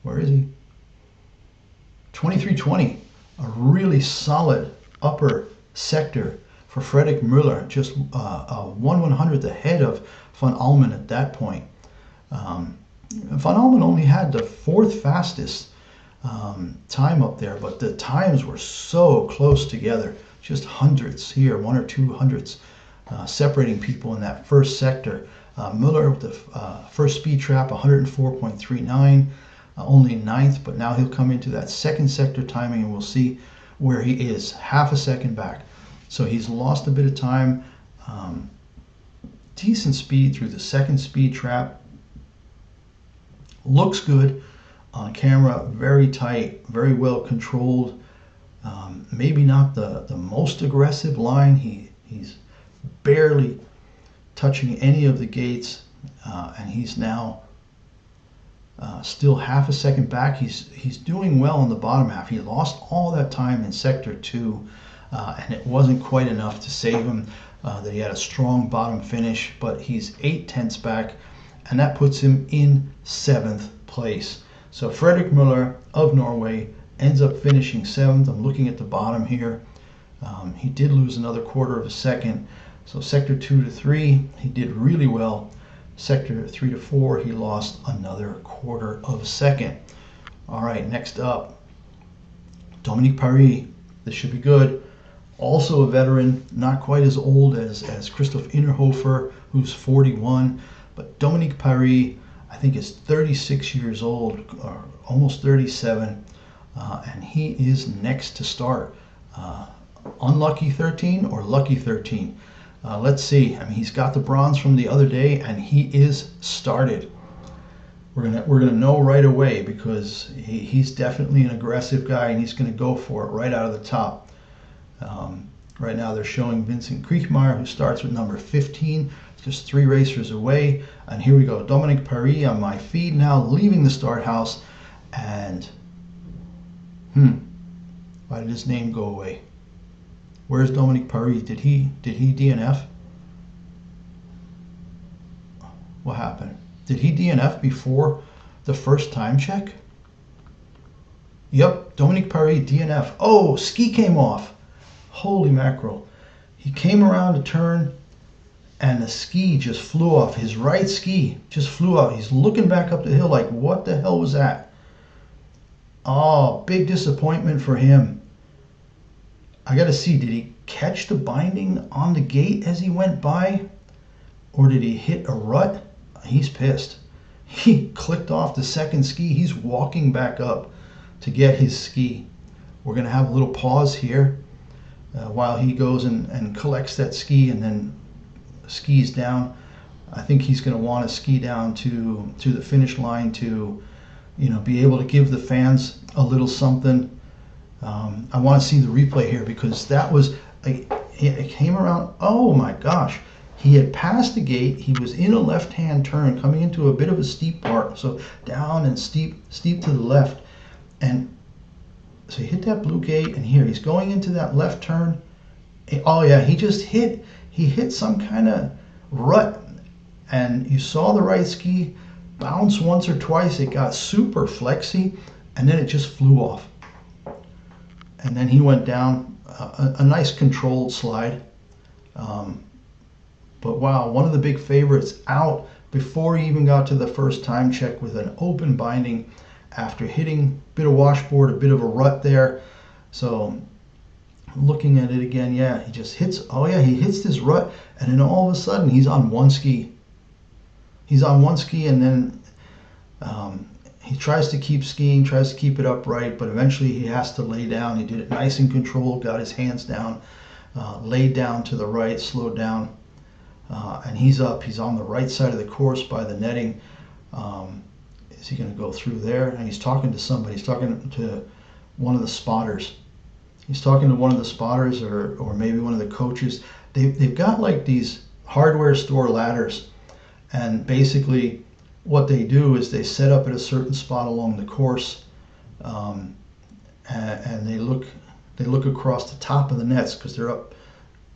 where is he? 23:20, a really solid upper sector for Frederik Müller, just 1/100th ahead of von Allmen at that point. Von Allmen only had the 4th fastest time up there, but the times were so close together, just hundredths here, 1 or 2 hundredths separating people in that first sector. Müller with the first speed trap, 104.39, only 9th, but now he'll come into that second sector timing and we'll see where he is, half a second back. So he's lost a bit of time. Decent speed through the second speed trap. Looks good on camera, very tight, very well controlled. Maybe not the most aggressive line. He's barely touching any of the gates, and he's now still half a second back. He's doing well on the bottom half. He lost all that time in sector 2, and it wasn't quite enough to save him. That he had a strong bottom finish, but he's 8/10ths back, and that puts him in 7th place. So Frederik Müller of Norway ends up finishing 7th. I'm looking at the bottom here. He did lose another 1/4 of a second. So sector 2 to 3, he did really well. Sector 3 to 4, he lost another 1/4 of a second. All right, next up, Dominique Paris. This should be good. Also a veteran, not quite as old as Christoph Innerhofer, who's 41, but Dominique Paris, I think, is 36 years old, or almost 37, and he is next to start. Unlucky 13 or lucky 13? Let's see. I mean, he's got the bronze from the other day, and he is started. We're gonna know right away because he's definitely an aggressive guy, and he's gonna go for it right out of the top. Right now they're showing Vincent Kriechmayer, who starts with number 15, just 3 racers away. And here we go, Dominique Paris on my feed now, leaving the start house. And why did his name go away? Where's Dominique Paris? Did he DNF? What happened? Did he DNF before the first time check? Yep, Dominique Paris DNF. Oh, ski came off. Holy mackerel. He came around a turn and the ski just flew off. His right ski just flew off. He's looking back up the hill like, what the hell was that? Oh, big disappointment for him. I got to see, did he catch the binding on the gate as he went by? Or did he hit a rut? He's pissed. He clicked off the second ski. He's walking back up to get his ski. We're going to have a little pause here while he goes and collects that ski and then skis down. I think he's going to want to ski down to the finish line to, be able to give the fans a little something. I want to see the replay here because that was, it came around, oh my gosh. He had passed the gate. He was in a left-hand turn coming into a bit of a steep part. So down and steep to the left. And So he hit that blue gate, and here he's going into that left turn. Oh yeah, he hit some kind of rut, and you saw the right ski bounce once or twice. It got super flexy, and then it just flew off. And then he went down a nice controlled slide. But wow, one of the big favorites out before he even got to the first time check with an open binding after hitting a bit of washboard, a bit of a rut there. So looking at it again, yeah, he just hits, oh yeah, he hits this rut, and then all of a sudden he's on one ski. He's on one ski, and then he tries to keep skiing, tries to keep it upright, but eventually he has to lay down. He did it nice and controlled, got his hands down, laid down to the right, slowed down, and he's up. He's on the right side of the course by the netting. Is he going to go through there? And he's talking to somebody. He's talking to one of the spotters. He's talking to one of the spotters, or maybe one of the coaches. They've got like these hardware store ladders, and basically what they do is they set up at a certain spot along the course, and they look across the top of the nets because they're up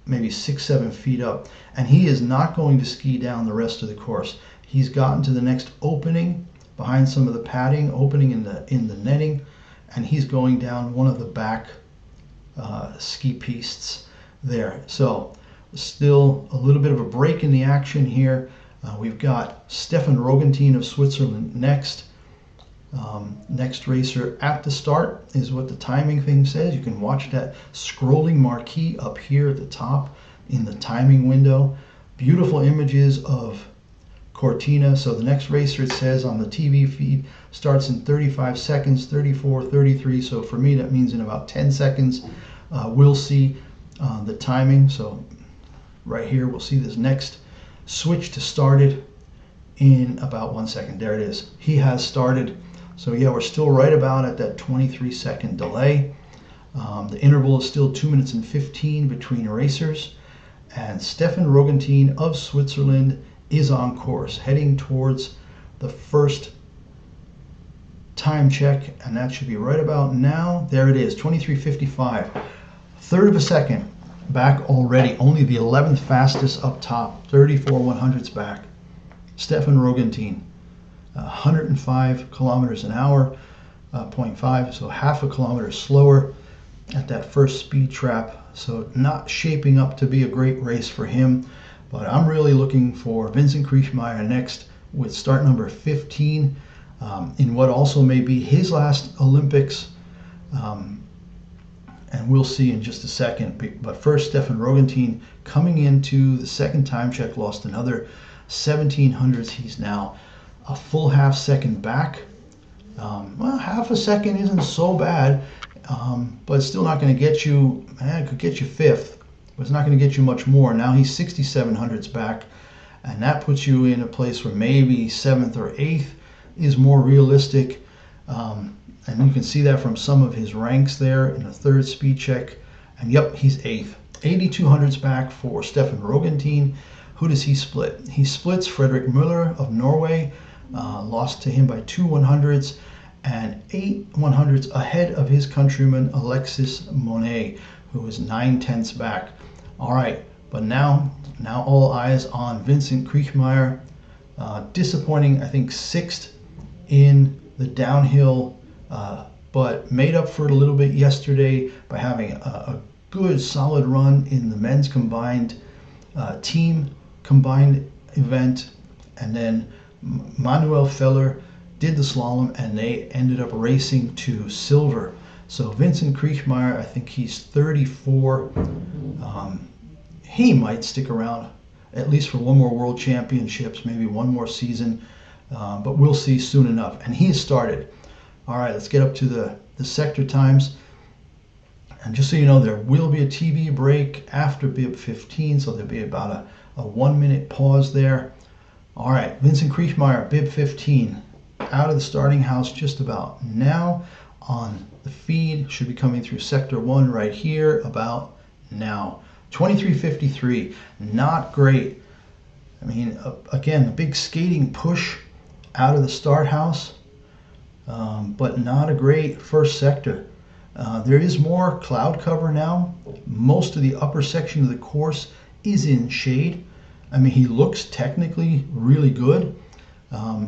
maybe 6-7 feet up, and he is not going to ski down the rest of the course. He's gotten to the next opening behind some of the padding, opening in the netting, and he's going down one of the back ski pistes there. So still a little bit of a break in the action here. We've got Stefan Rogentin of Switzerland next. Next racer at the start is what the timing thing says. You can watch that scrolling marquee up here at the top in the timing window. Beautiful images of Cortina. So the next racer, it says on the TV feed, starts in 35 seconds, 34, 33. So for me, that means in about 10 seconds, we'll see the timing. So right here, we'll see this next switch to started in about 1 second. There it is. He has started. So yeah, we're still right about at that 23-second delay. The interval is still 2 minutes and 15 between racers. And Stefan Rogentin of Switzerland is on course, heading towards the first time check, and that should be right about now. There it is, 23:55. Third of a second back already. Only the 11th fastest up top, 34/100ths back. Stefan Rogentin, 105 kilometers an hour, 0.5, so half a kilometer slower at that first speed trap. So not shaping up to be a great race for him, but I'm really looking for Vincent Kriechmayer next with start number 15 in what also may be his last Olympics. And we'll see in just a second. But first, Stefan Rogentin coming into the second time check, lost another 1700ths. He's now a full half second back. Well, half a second isn't so bad, but it's still not going to get you, it could get you fifth, but it's not going to get you much more. Now he's 6700ths back, and that puts you in a place where maybe 7th or 8th is more realistic. And you can see that from some of his ranks there in the third speed check. And yep, he's 8th. 8200ths back for Stefan Rogentin. Who does he split? He splits Fredrik Müller of Norway, lost to him by 2 100ths, and 8 100ths ahead of his countryman Alexis Monet, who is 9/10ths back. All right, but now all eyes on Vincent Kriechmayer. Disappointing, I think, 6th in the downhill, but made up for it a little bit yesterday by having a good solid run in the men's combined team combined event. And then Manuel Feller did the slalom, and they ended up racing to silver. So Vincent Kriechmayer, I think he's 34. He might stick around at least for one more World Championships, maybe one more season, but we'll see soon enough. And he has started. All right, let's get up to the sector times. And just so you know, there will be a TV break after bib 15, so there'll be about a 1 minute pause there. All right, Vincent Kriechmayer, bib 15, out of the starting house just about now. On the feed, should be coming through sector 1 right here about now. 23:53, not great. I mean, again, a big skating push out of the start house, but not a great first sector. There is more cloud cover now. Most of the upper section of the course is in shade. I mean, he looks technically really good.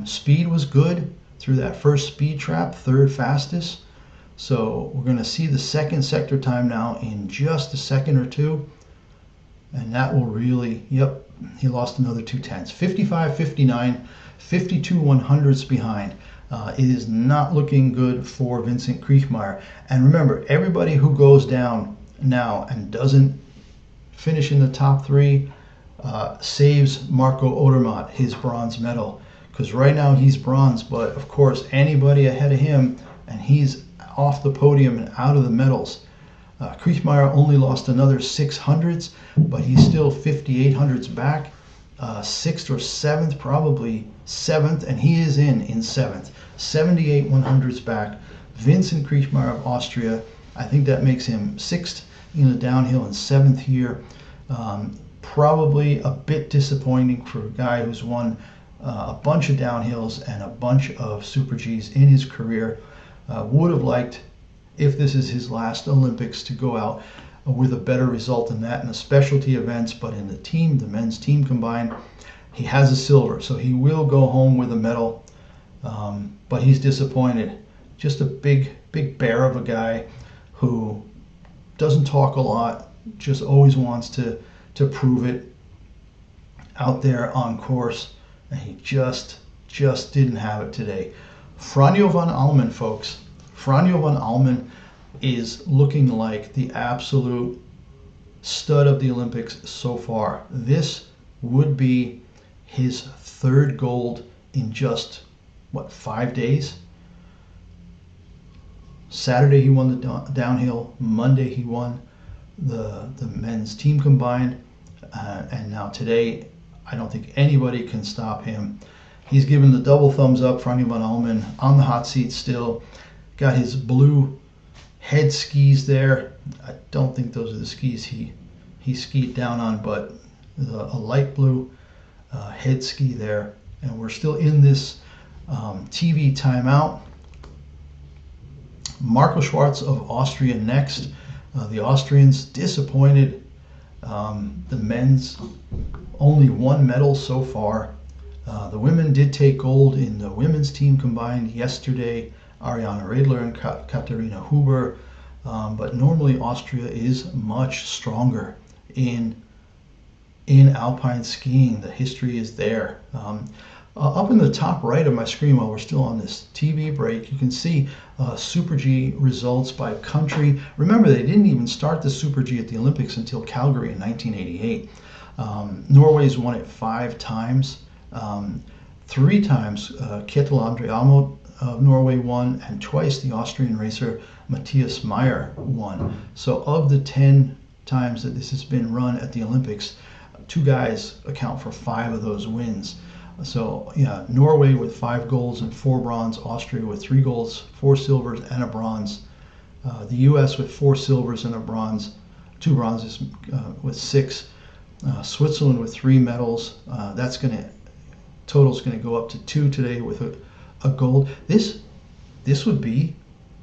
Speed was good through that first speed trap, third fastest. So we're going to see the second sector time now in just a second or two. And that will really, yep, he lost another 2/10. 55.59, 52 100ths behind. It is not looking good for Vincent Kriechmayer. And remember, everybody who goes down now and doesn't finish in the top three saves Marco Odermatt his bronze medal. Because right now he's bronze, but of course anybody ahead of him and he's off the podium and out of the medals. Kriechmayer only lost another 600ths, but he's still 58 hundredths back. Sixth or seventh, probably seventh, and he is in seventh. 78 100ths back. Vincent Kriechmayer of Austria, I think that makes him sixth in the downhill and seventh here. Probably a bit disappointing for a guy who's won a bunch of downhills and a bunch of Super Gs in his career. Would have liked, if this is his last Olympics, to go out with a better result than that in the specialty events, but in the team, the men's team combined, he has a silver, so he will go home with a medal. But he's disappointed. Just a big bear of a guy who doesn't talk a lot, just always wants to prove it out there on course, and he just didn't have it today. Franjo von Allmen, folks. Franjo von Allmen is looking like the absolute stud of the Olympics so far. This would be his third gold in just, 5 days? Saturday he won the downhill. Monday he won the men's team combined. And now today, I don't think anybody can stop him. He's given the double thumbs up, Franjo von Allmen, on the hot seat still. Got his blue head skis there. I don't think those are the skis he skied down on, but a light blue head ski there. And we're still in this TV timeout. Marco Schwarz of Austria next. The Austrians disappointed. The men's only one medal so far. The women did take gold in the women's team combined yesterday. Ariane Redler and Katharina Huber. But normally Austria is much stronger in alpine skiing. The history is there. Up in the top right of my screen, while we're still on this TV break, you can see Super G results by country. Remember, they didn't even start the Super G at the Olympics until Calgary in 1988. Norway's won it 5 times. 3 times Kjetil André Amo of Norway won, and twice the Austrian racer Matthias Meyer won. So of the 10 times that this has been run at the Olympics, 2 guys account for 5 of those wins. So yeah, Norway with 5 golds and 4 bronze, Austria with 3 golds, 4 silvers, and a bronze. The U.S. with 4 silvers and a bronze, 2 bronzes with 6. Switzerland with 3 medals. Total's gonna go up to 2 today with a gold. This would be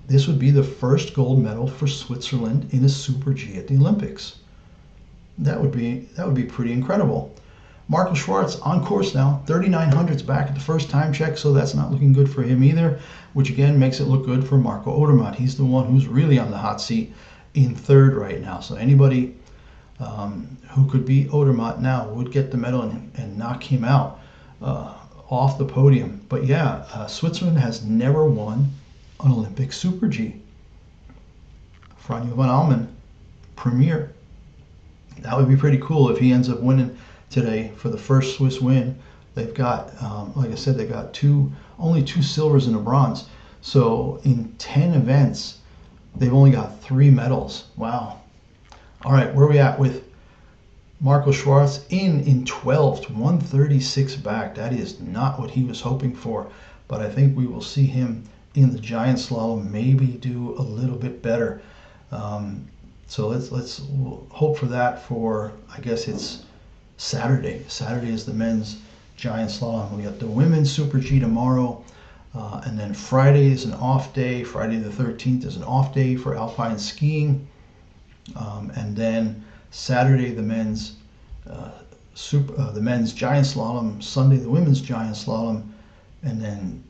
the first gold medal for Switzerland in a Super G at the Olympics. That would be pretty incredible. Marco Schwarz on course now, 39 hundredths back at the first time check, so that's not looking good for him either, which again makes it look good for Marco Odermatt. He's the one who's really on the hot seat in third right now. So anybody who could beat Odermatt now would get the medal and knock him out off the podium. But yeah, Switzerland has never won an Olympic Super G. Franjo von Allmen, premier. That would be pretty cool if he ends up winning today for the first Swiss win. They've got, like I said, they got only 2 silvers and a bronze. So in 10 events, they've only got 3 medals. Wow. All right, where are we at with Marco Schwarz in 12th, 136 back. That is not what he was hoping for, but I think we will see him in the giant slalom maybe do a little bit better. So let's hope for that for, I guess it's Saturday. Saturday is the men's giant slalom. We got the women's Super G tomorrow. And then Friday is an off day. Friday the 13th is an off day for alpine skiing. And then Saturday the men's giant slalom. Sunday the women's giant slalom. And then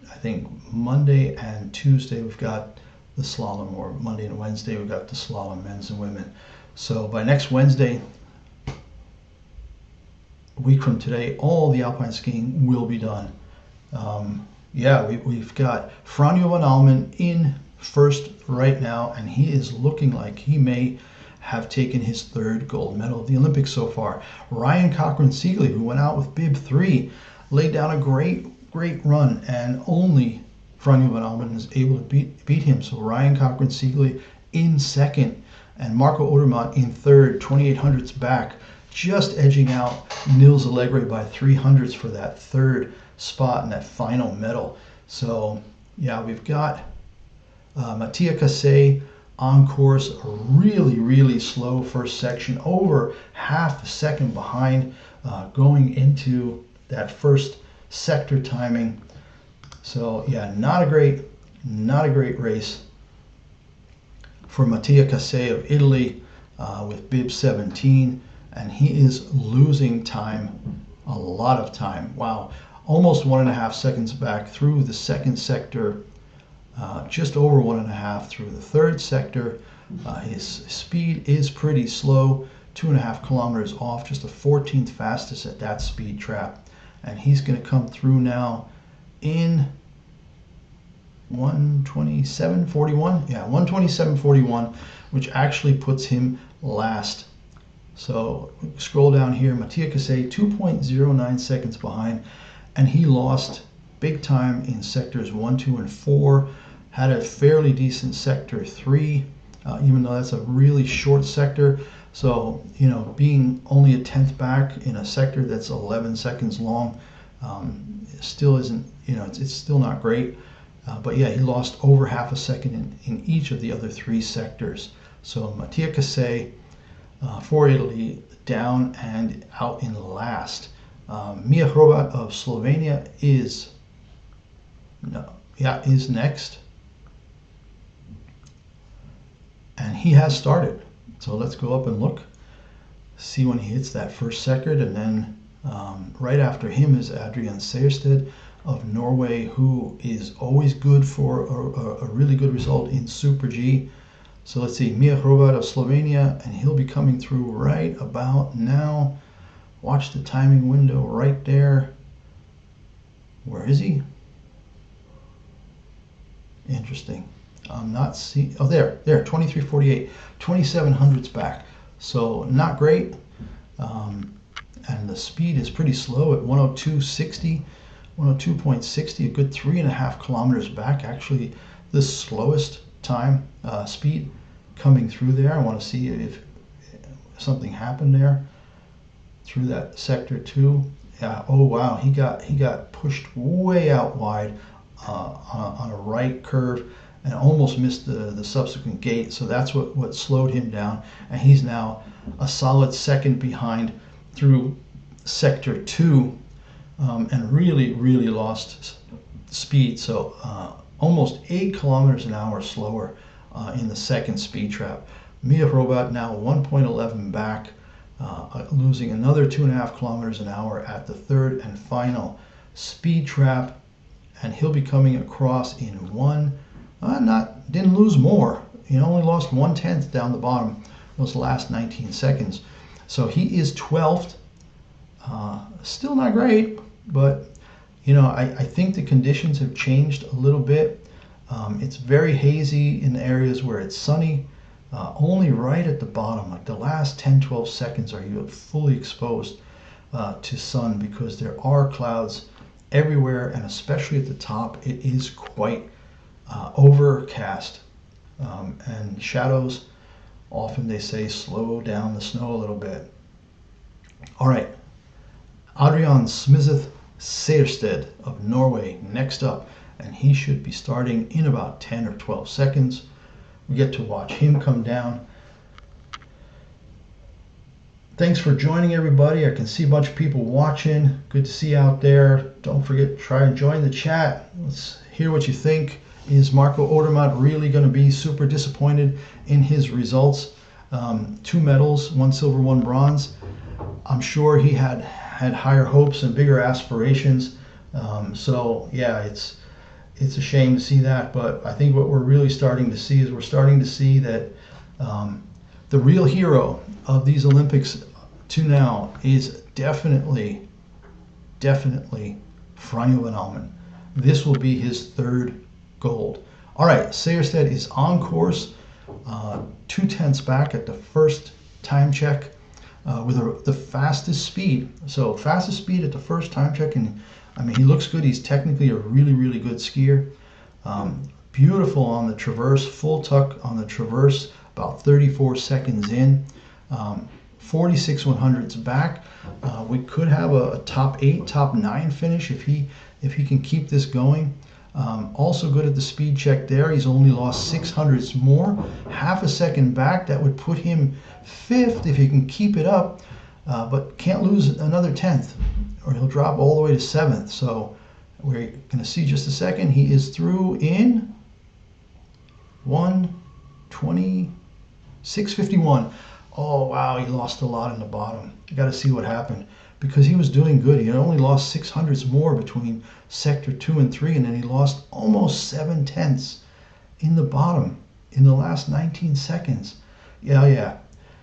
I think Monday and Tuesday we've got the slalom, or Monday and Wednesday we've got the slalom, men's and women. So by next Wednesday, a week from today, all the alpine skiing will be done. We've got Franjo von Allmen in first right now, and he is looking like he may have taken his third gold medal of the Olympics so far. Ryan Cochran-Siegley, who went out with bib 3, laid down a great run, and only Franjo von Allmen is able to beat him. So Ryan Cochran-Siegley in second, and Marco Odermatt in third, 2800ths back, just edging out Nils Allegre by 300ths for that third spot and that final medal. So yeah, we've got Mattia Cassé on course, a really slow first section, over half a second behind going into that first sector timing. So yeah, not a great race for Mattia Cassé of Italy with bib 17, and he is losing time, a lot of time. Wow, almost 1.5 seconds back through the second sector, just over 1.5 through the third sector. His speed is pretty slow, 2.5 kilometers off, just the 14th fastest at that speed trap. And he's going to come through now in 1:27:41. Yeah, 1:27:41, which actually puts him last. So scroll down here, Mattia Cassé 2.09 seconds behind, and he lost big time in sectors 1, 2, and 4. Had a fairly decent sector 3, even though that's a really short sector. So, you know, being only a 10th back in a sector that's 11 seconds long still isn't, you know, it's still not great. But yeah, he lost over half a second in each of the other 3 sectors. So Mattia Cassé for Italy down and out in last. Mia Hrobat of Slovenia is next. And he has started. So let's go up and look, see when he hits that first second. And then right after him is Adrian Sejersted of Norway, who is always good for a really good result in Super G. So let's see, Mia Hrobat of Slovenia, and he'll be coming through right about now. Watch the timing window right there. Where is he? Interesting. I'm not seeing. Oh, there, 23:48, 2700ths back. So not great. And the speed is pretty slow at 102.60, 102.60, a good 3.5 kilometers back. Actually, the slowest time speed coming through there. I want to see if something happened there through that sector 2. Yeah. Oh wow, he got pushed way out wide on a right curve and almost missed the subsequent gate. So that's what slowed him down, and he's now a solid second behind through sector 2, and really lost speed. So almost 8 kilometers an hour slower in the second speed trap. Mia Hrobat now 1.11 back, losing another 2.5 kilometers an hour at the third and final speed trap, and he'll be coming across in didn't lose more. He only lost 1/10 down the bottom those last 19 seconds. So he is 12th. Still not great, but you know, I think the conditions have changed a little bit. It's very hazy in the areas where it's sunny. Only right at the bottom, like the last 10-12 seconds, are you fully exposed to sun, because there are clouds everywhere, and especially at the top, it is quite overcast, and shadows often, they say, slow down the snow a little bit. All right, Adrian Smithseth Sejersted of Norway next up, and he should be starting in about 10 or 12 seconds. We get to watch him come down Thanks for joining, everybody. I can see a bunch of people watching. Good to see you out there. Don't forget, try and join the chat. Let's hear what you think. Is Marco Odermatt really going to be super disappointed in his results? 2 medals, 1 silver, 1 bronze. I'm sure he had higher hopes and bigger aspirations. So yeah, it's a shame to see that. But I think what we're really starting to see is that the real hero of these Olympics to now is definitely Franjo von Allmen. This will be his 3rd gold. All right, Seierstedt is on course, 2/10 back at the first time check with the fastest speed. So fastest speed at the first time check, and I mean, he looks good. He's technically a really, really good skier. Beautiful on the traverse, full tuck on the traverse, about 34 seconds in. 46 100s back. We could have a top 8, top 9 finish if he can keep this going. Also good at the speed check there. He's only lost 600s more, half a second back. That would put him 5th if he can keep it up, but can't lose another 10th or he'll drop all the way to 7th. So we're going to see just a second. He is through in 1:26:51. Oh wow, he lost a lot in the bottom. You got to see what happened, because he was doing good. He had only lost 600s more between sector 2 and 3, and then he lost almost 7/10 in the bottom in the last 19 seconds. Yeah.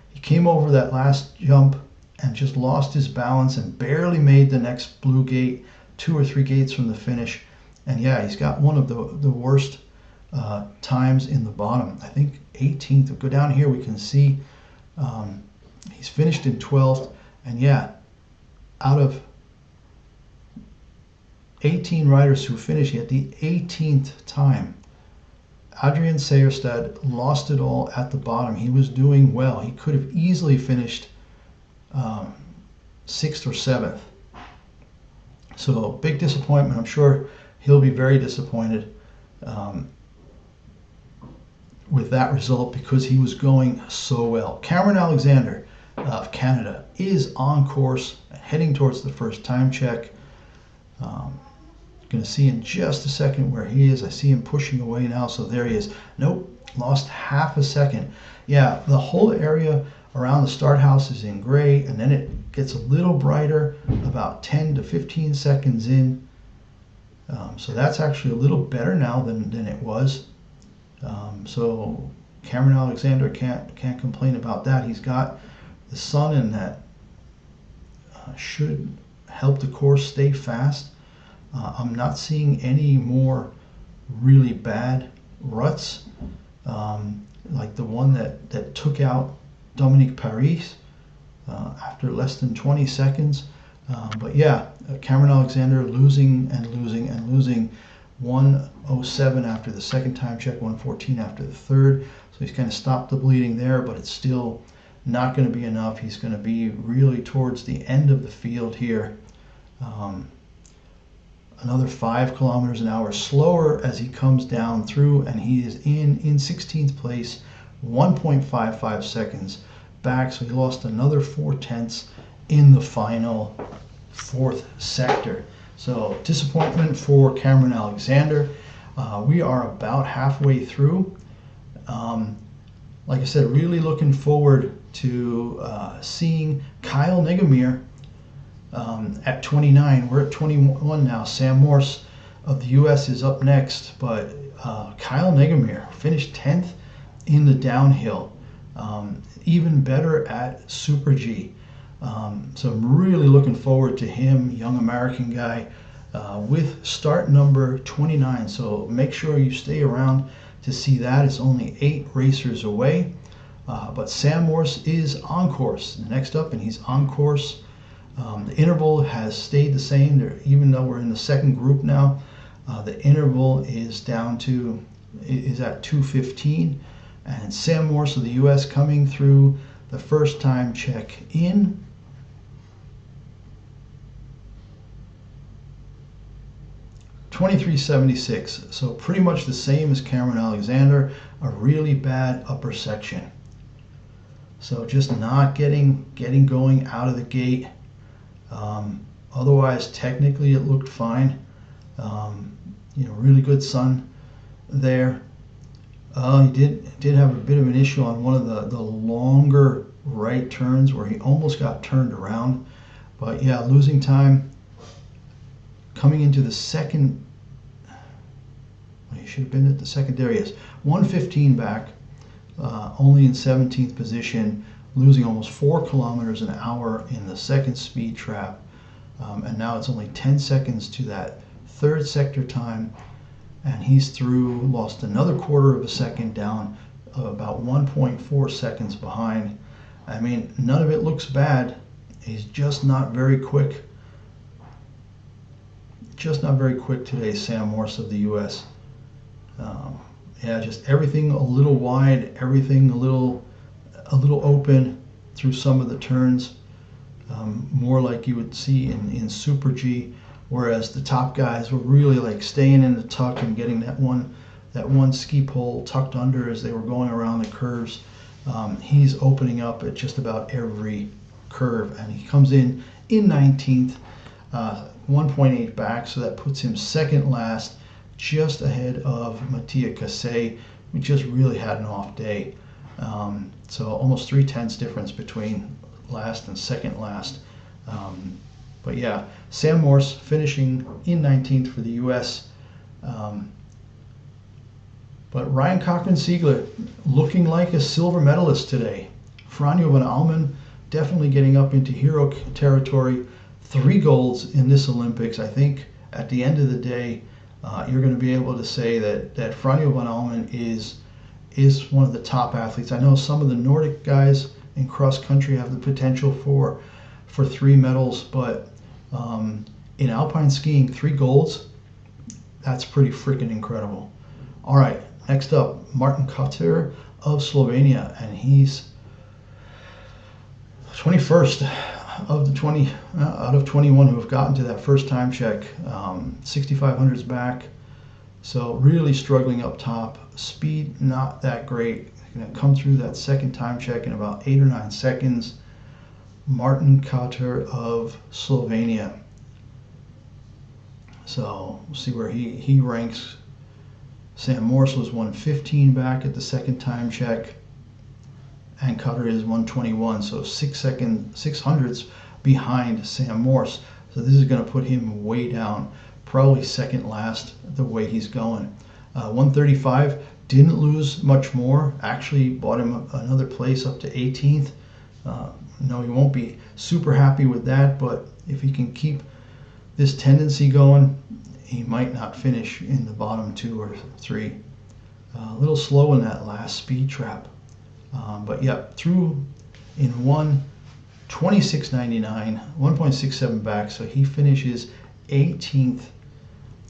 He came over that last jump and just lost his balance and barely made the next blue gate, 2 or 3 gates from the finish. And yeah, he's got one of the worst times in the bottom. I think 18th. We'll go down here, we can see he's finished in 12th. And yeah, out of 18 riders who finished at the 18th time, Adrian Seierstedt lost it all at the bottom. He was doing well. He could have easily finished 6th or 7th. So big disappointment. I'm sure he'll be very disappointed with that result, because he was going so well. Cameron Alexander of Canada is on course, heading towards the first time check. Going to see in just a second where he is. I see him pushing away now, so there he is. Nope, lost half a second. Yeah, the whole area around the start house is in gray, and then it gets a little brighter about 10 to 15 seconds in. So that's actually a little better now than it was. So Cameron Alexander can't complain about that. He's got the sun, and that should help the course stay fast. I'm not seeing any more really bad ruts like the one that took out Dominique Paris after less than 20 seconds. But yeah, Cameron Alexander losing 1:07 after the second time check, 1:14 after the third. So he's kind of stopped the bleeding there, but it's still not going to be enough. He's going to be really towards the end of the field here. Another 5 kilometers an hour slower as he comes down through, and he is in 16th place, 1.55 seconds back. So he lost another 4/10 in the final 4th sector. So disappointment for Cameron Alexander. We are about halfway through. Like I said, really looking forward to seeing Kyle Negemir at 29. We're at 21 now. Sam Morse of the US is up next, but Kyle Negemir finished 10th in the downhill. Even better at Super G. So I'm really looking forward to him, young American guy, with start number 29. So make sure you stay around to see that. It's only 8 racers away. But Sam Morse is on course next up, and he's on course. The interval has stayed the same there, even though we're in the second group now. The interval is at 2:15, and Sam Morse of the US coming through the first time check in 23:76. So pretty much the same as Cameron Alexander. A really bad upper section. So just not getting going out of the gate. Otherwise, technically, it looked fine. Really good sun there. He did have a bit of an issue on one of the longer right turns where he almost got turned around. But yeah, losing time. Coming into the second, he should have been at the second. There he is, 115 back, only in 17th position, losing almost 4 kilometers an hour in the second speed trap. And now it's only 10 seconds to that third sector time, and he's through, lost another quarter of a second, down about 1.4 seconds behind. I mean, none of it looks bad. He's just not very quick. Just not very quick today, Sam Morse of the U.S. Yeah, just everything a little wide, everything a little open through some of the turns. More like you would see in Super G, whereas the top guys were really like staying in the tuck and getting that one ski pole tucked under as they were going around the curves. He's opening up at just about every curve, and he comes in 19th, 1.8 back, so that puts him second last, just ahead of Mattia Cassé, who just really had an off day. So almost 0.3 difference between last and second last. But yeah, Sam Morse finishing in 19th for the U.S. But Ryan Cochran-Siegler looking like a silver medalist today. Franjo von Allmen definitely getting up into hero territory. 3 golds in this Olympics. I think at the end of the day, you're going to be able to say that Franjo von Allmen is one of the top athletes. I know some of the Nordic guys in cross country have the potential for 3 medals, but in alpine skiing, 3 golds, that's pretty freaking incredible. All right, next up, Martin Kotter of Slovenia, and he's 21st of the 20 out of 21 who have gotten to that first time check. 6,500s back, so really struggling up top. Speed not that great. Going to come through that second time check in about 8 or 9 seconds. Martin Kotter of Slovenia. So we'll see where he ranks. Sam Morse was 115 back at the second time check, and Kotter is 121, so 6 hundredths behind Sam Morse. So this is going to put him way down, probably second last the way he's going. 135, didn't lose much more, actually bought him another place up to 18th. No, he won't be super happy with that, but if he can keep this tendency going, he might not finish in the bottom 2 or 3. A little slow in that last speed trap. But yeah, through in 1:26.99, 1.67 back, so he finishes 18th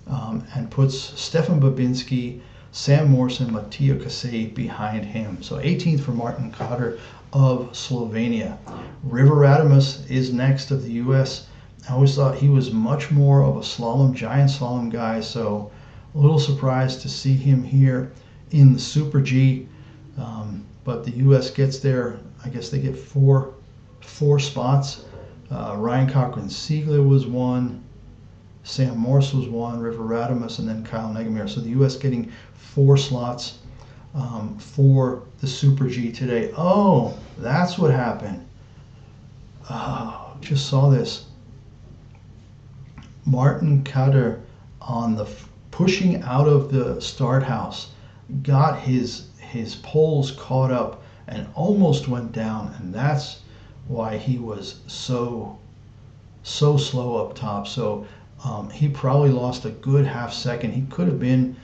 and puts Stefan Babinski, Sam Morse, and Mattia Cassé behind him. So 18th for Martin Kotter of Slovenia. River Radamus is next of the U.S. I always thought he was much more of a slalom, giant slalom guy, so a little surprised to see him here in the Super G. But the U.S. gets there. I guess they get four spots. Ryan Cochran-Siegler was 1, Sam Morse was 1, River Radamus, and then Kyle Negemeyer. So the U.S. getting 4 slots for the Super G today. Oh, that's what happened. Just saw this. Martin Kotter on the pushing out of the start house got his poles caught up and almost went down, and that's why he was so slow up top. So he probably lost a good half second. He could have been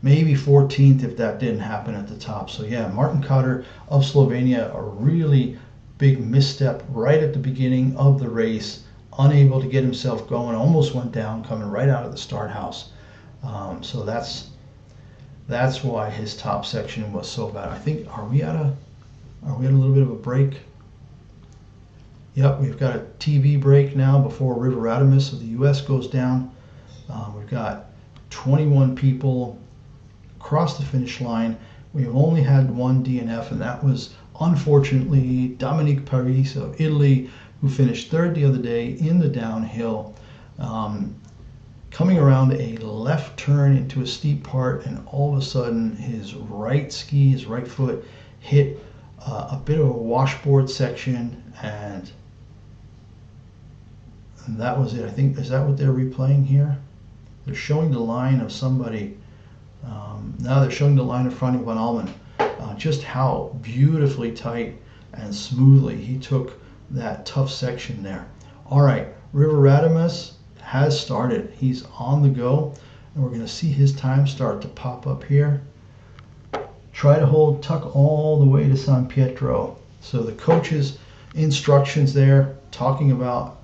maybe 14th if that didn't happen at the top. So yeah, Martin Kotter of Slovenia, a really big misstep right at the beginning of the race, unable to get himself going, almost went down coming right out of the start house. So that's why his top section was so bad. I think, are we at a little bit of a break? Yep, we've got a TV break now before River Radamus of the U.S. goes down. We've got 21 people across the finish line. We have only had one DNF, and that was unfortunately, Dominique Paris of Italy, who finished third the other day in the downhill, coming around a left turn into a steep part, and all of a sudden his right ski, his right foot, hit a bit of a washboard section, and that was it. I think, is that what they're replaying here? They're showing the line of somebody. Now they're showing the line of Franjo von Allmen. Just how beautifully tight and smoothly he took that tough section there. All right, River Radames has started. He's on the go, and we're going to see his time start to pop up here. Try to hold tuck all the way to San Pietro. So the coach's instructions there, talking about,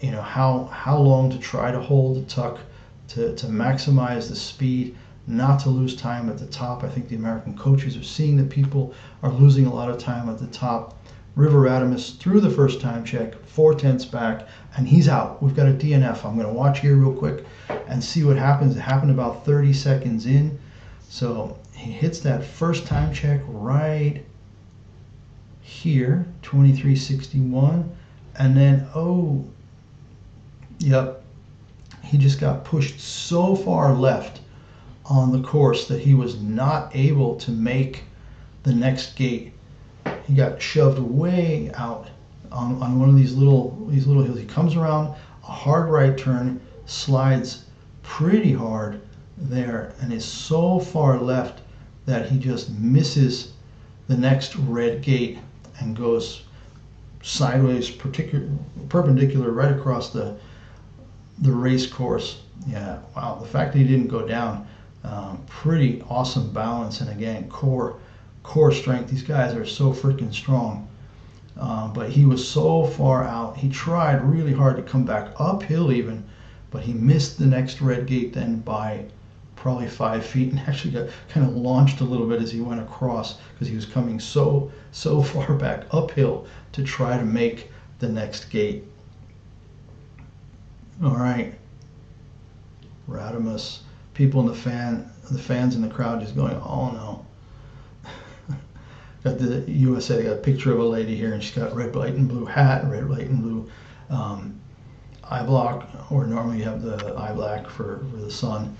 you know, how long to try to hold the tuck to maximize the speed, not to lose time at the top. I think the American coaches are seeing that people are losing a lot of time at the top. River Radames through the first time check, 4/10 back, and he's out. We've got a DNF. I'm going to watch here real quick and see what happens. It happened about 30 seconds in. So he hits that first time check right here, 23.61, and then, oh, yep, he just got pushed so far left on the course that he was not able to make the next gate. He got shoved way out on one of these little hills. He comes around a hard right turn, slides pretty hard there, and is so far left that he just misses the next red gate and goes sideways, perpendicular right across the race course. Yeah, wow, the fact that he didn't go down, pretty awesome balance, and again, core strength. These guys are so freaking strong. But he was so far out. He tried really hard to come back uphill even, but he missed the next red gate then by probably 5 feet, and actually got kind of launched a little bit as he went across, because he was coming so far back uphill to try to make the next gate. All right, Radames. People in the fans in the crowd just going, oh no. Got the USA, they got a picture of a lady here, and she's got red, white, and blue hat, red, white, and blue eye block, or normally you have the eye black for the sun,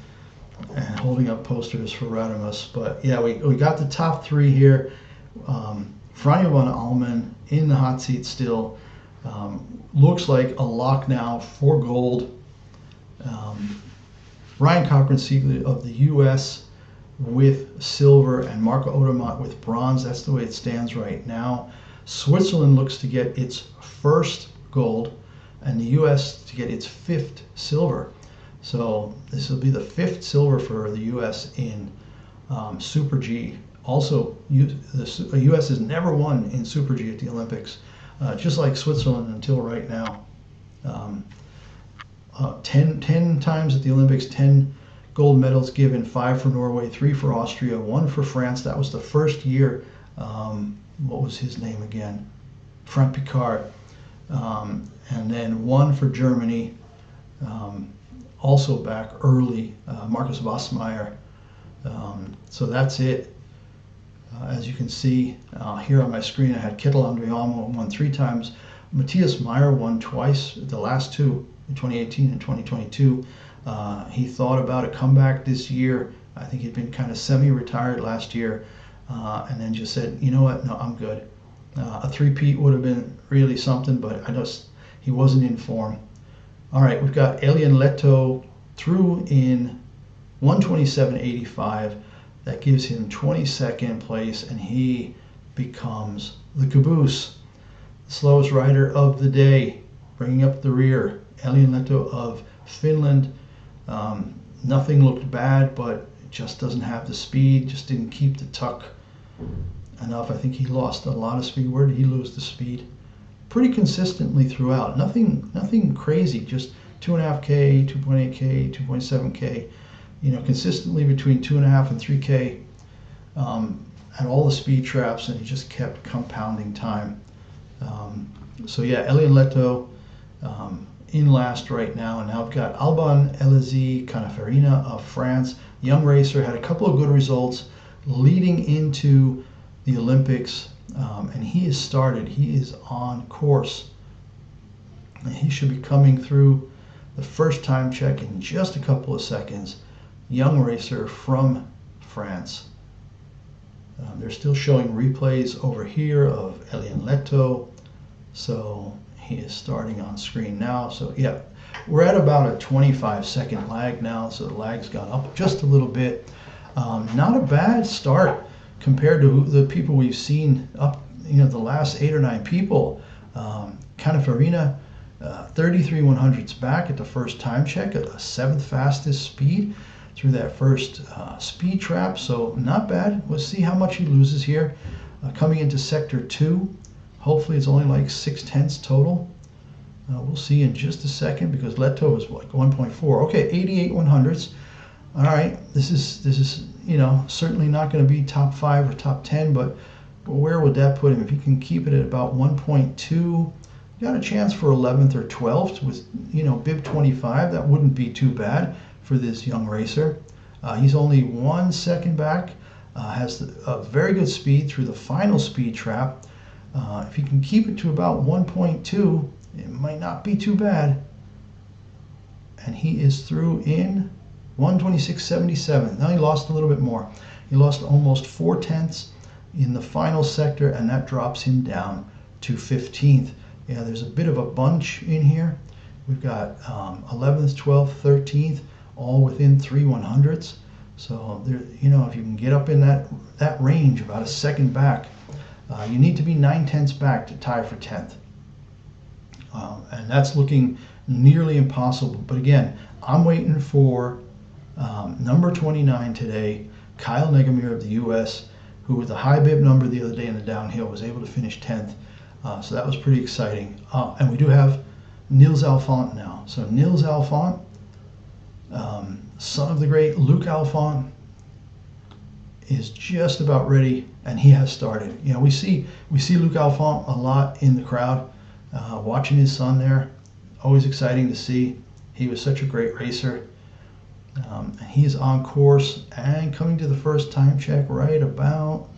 and holding up posters for Radames. But yeah, we got the top three here. Franjo von Allmen in the hot seat still. Looks like a lock now for gold. Ryan Cochran-Siegley of the U.S. with silver, and Marco Odermatt with bronze. That's the way it stands right now. Switzerland looks to get its first gold, and the U.S. to get its 5th silver. So this will be the 5th silver for the U.S. in Super G. Also, the U.S. has never won in Super G at the Olympics, just like Switzerland until right now. 10 times at the Olympics, 10 gold medals given, 5 for Norway, 3 for Austria, 1 for France. That was the first year. What was his name again? Frank Picard. And then 1 for Germany, also back early, Marcus Wassmeyer. So that's it. As you can see here on my screen, I had Kittel Andriamo won 3 times. Matthias Meyer won twice, the last 2, in 2018 and 2022. He thought about a comeback this year. I think he'd been kind of semi-retired last year, and then just said, you know what, no, I'm good. A three-peat would have been really something, but he wasn't in form. All right, we've got Elian Leto through in 127.85. That gives him 22nd place, and he becomes the caboose, the slowest rider of the day, bringing up the rear. Elian Leto of Finland. Nothing looked bad, but it just doesn't have the speed, just didn't keep the tuck enough. I think he lost a lot of speed. Where did he lose the speed? Pretty consistently throughout. Nothing crazy, just 2.5K, 2.8K, 2.7K, consistently between 2.5 and 3K at all the speed traps, and he just kept compounding time. So yeah, Elian Leto in last right now, and now I've got Alban Elizy Canafarina of France, young racer, had a couple of good results leading into the Olympics. and he is started. He is on course. And he should be coming through the first time check in just a couple of seconds. Young racer from France. They're still showing replays over here of Elian Leto. So he is starting on screen now. So yeah, we're at about a 25-second lag now. So the lag's gone up just a little bit. Not a bad start compared to the people we've seen up, the last 8 or 9 people. Canafarina, 33 100s back at the first time check, a 7th fastest speed through that first speed trap. So not bad. We'll see how much he loses here. Coming into sector 2, hopefully it's only like 6/10 total. We'll see in just a second, because Leto is like 1.4. Okay, 88 100s. All right, this is certainly not going to be top 5 or top 10, but where would that put him? If he can keep it at about 1.2, got a chance for 11th or 12th with bib 25. That wouldn't be too bad for this young racer. He's only 1 second back. Has a very good speed through the final speed trap. If he can keep it to about 1.2, it might not be too bad. And he is through in 126.77. Now he lost a little bit more. He lost almost 4/10 in the final sector, and that drops him down to 15th. Yeah, there's a bit of a bunch in here. We've got 11th, 12th, 13th, all within 3 100s. So there, if you can get up in that range, about a second back, you need to be 9/10 back to tie for 10th. And that's looking nearly impossible. But again, I'm waiting for number 29 today, Kyle Negamir of the U.S., who with a high bib number the other day in the downhill was able to finish 10th. So that was pretty exciting. And we do have Nils Alphont now. So Nils Alphont, son of the great Luc Alphont, is just about ready, and he has started. We see Luc Alphont a lot in the crowd, watching his son there. Always exciting to see. He was such a great racer. He is on course and coming to the first time check right about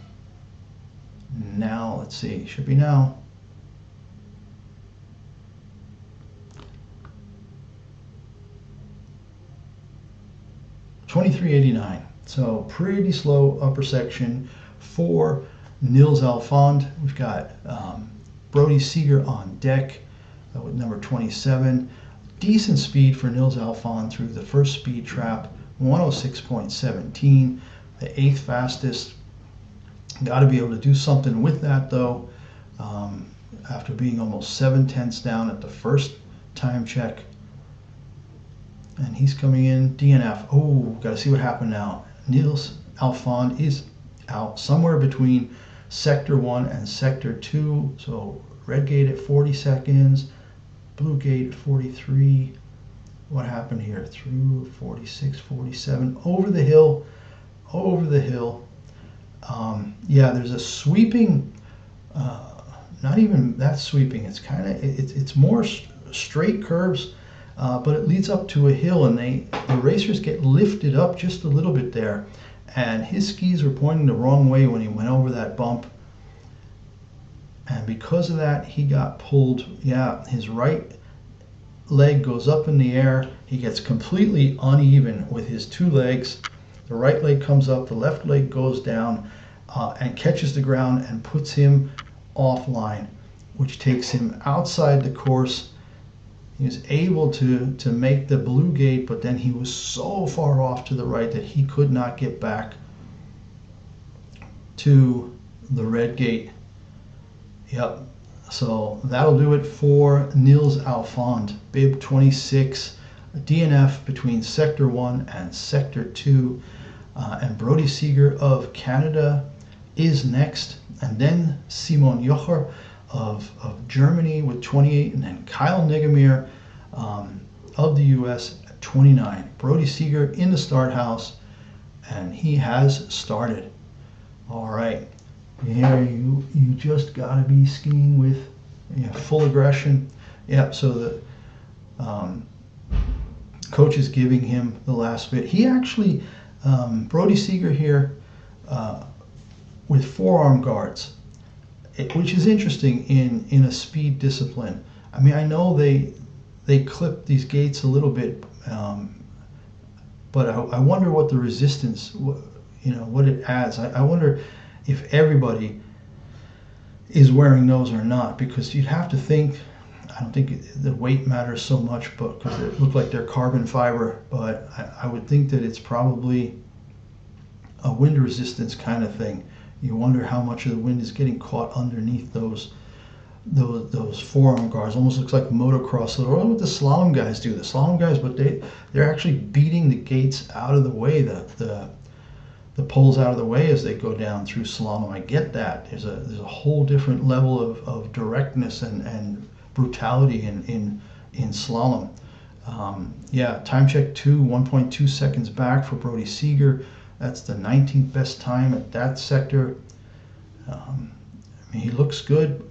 now. Let's see, should be now. $23.89. So pretty slow upper section for Nils Alphont. We've got Brody Seeger on deck with number 27. Decent speed for Nils Alphont through the first speed trap, 106.17, the 8th fastest. Got to be able to do something with that though, after being almost 7/10 down at the first time check. And he's coming in DNF. Oh, got to see what happened now. Nils Alphont is out somewhere between sector 1 and sector 2. So red gate at 40 seconds, blue gate at 43. What happened here? Through 46, 47, over the hill. Yeah, there's a sweeping, not even that sweeping. It's kind of, it's more straight curves, but it leads up to a hill, and the racers get lifted up just a little bit there. And his skis were pointing the wrong way when he went over that bump. And because of that, he got pulled. Yeah, his right leg goes up in the air. He gets completely uneven with his 2 legs. The right leg comes up, the left leg goes down, and catches the ground and puts him offline, which takes him outside the course. He was able to make the blue gate, but then he was so far off to the right that he could not get back to the red gate. Yep. So that'll do it for Nils Alphont, bib 26, DNF between sector 1 and sector 2. And Brody Seeger of Canada is next, and then Simon Jocher of Germany with 28, and then Kyle Negamir of the US at 29. Brody Seeger in the start house, and he has started. All right, here you just gotta be skiing with full aggression. Yeah, so the coach is giving him the last bit. He actually, Brody Seeger here with forearm guards. which is interesting in a speed discipline. I mean, I know they clip these gates a little bit, but I wonder what the resistance, what it adds. I wonder if everybody is wearing those or not, because you'd have to think. I don't think the weight matters so much, but because they look like they're carbon fiber, but I would think that it's probably a wind resistance kind of thing. You wonder how much of the wind is getting caught underneath those forearm guards. Almost looks like motocross. Or what the slalom guys do. The slalom guys, but they're actually beating the gates out of the way, the poles out of the way as they go down through slalom. I get that. There's a whole different level of directness and brutality in slalom. Time check 2, 1.2 seconds back for Brody Seeger. That's the 19th best time at that sector. I mean, he looks good.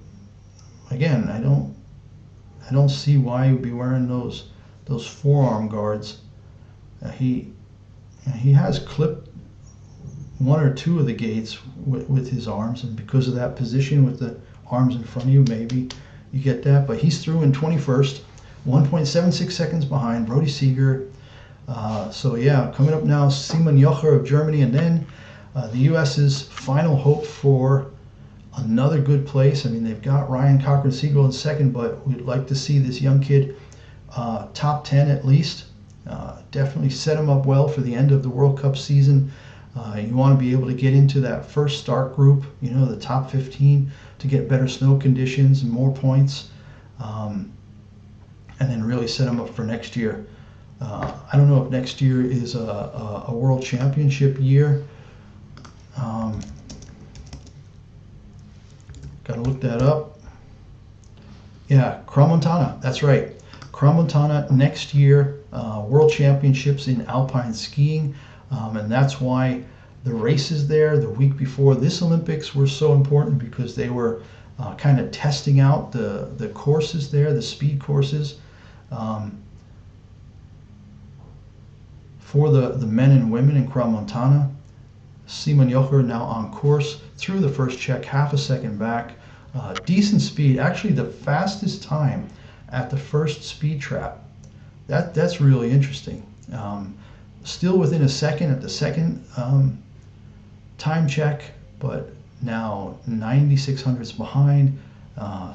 Again, I don't see why he would be wearing those forearm guards. He has clipped one or two of the gates with his arms, and because of that position with the arms in front of you, maybe you get that. But he's through in 21st, 1.76 seconds behind Brody Seeger. Coming up now, Simon Jocher of Germany, and then the U.S.'s final hope for another good place. I mean, they've got Ryan Cochran-Siegel in second, but we'd like to see this young kid top 10 at least. Definitely set him up well for the end of the World Cup season. You want to be able to get into that first start group, the top 15, to get better snow conditions and more points, and then really set him up for next year. I don't know if next year is a World Championship year. Got to look that up. Yeah, Crans-Montana. That's right. Crans-Montana next year, World Championships in alpine skiing, and that's why the races there the week before this Olympics were so important, because they were kind of testing out the courses there, the speed courses. For the men and women in Crans-Montana, Simon Jocher now on course through the first check, half a second back. Decent speed, actually the fastest time at the first speed trap. That's really interesting. Still within a second at the second time check, but now 9600ths behind.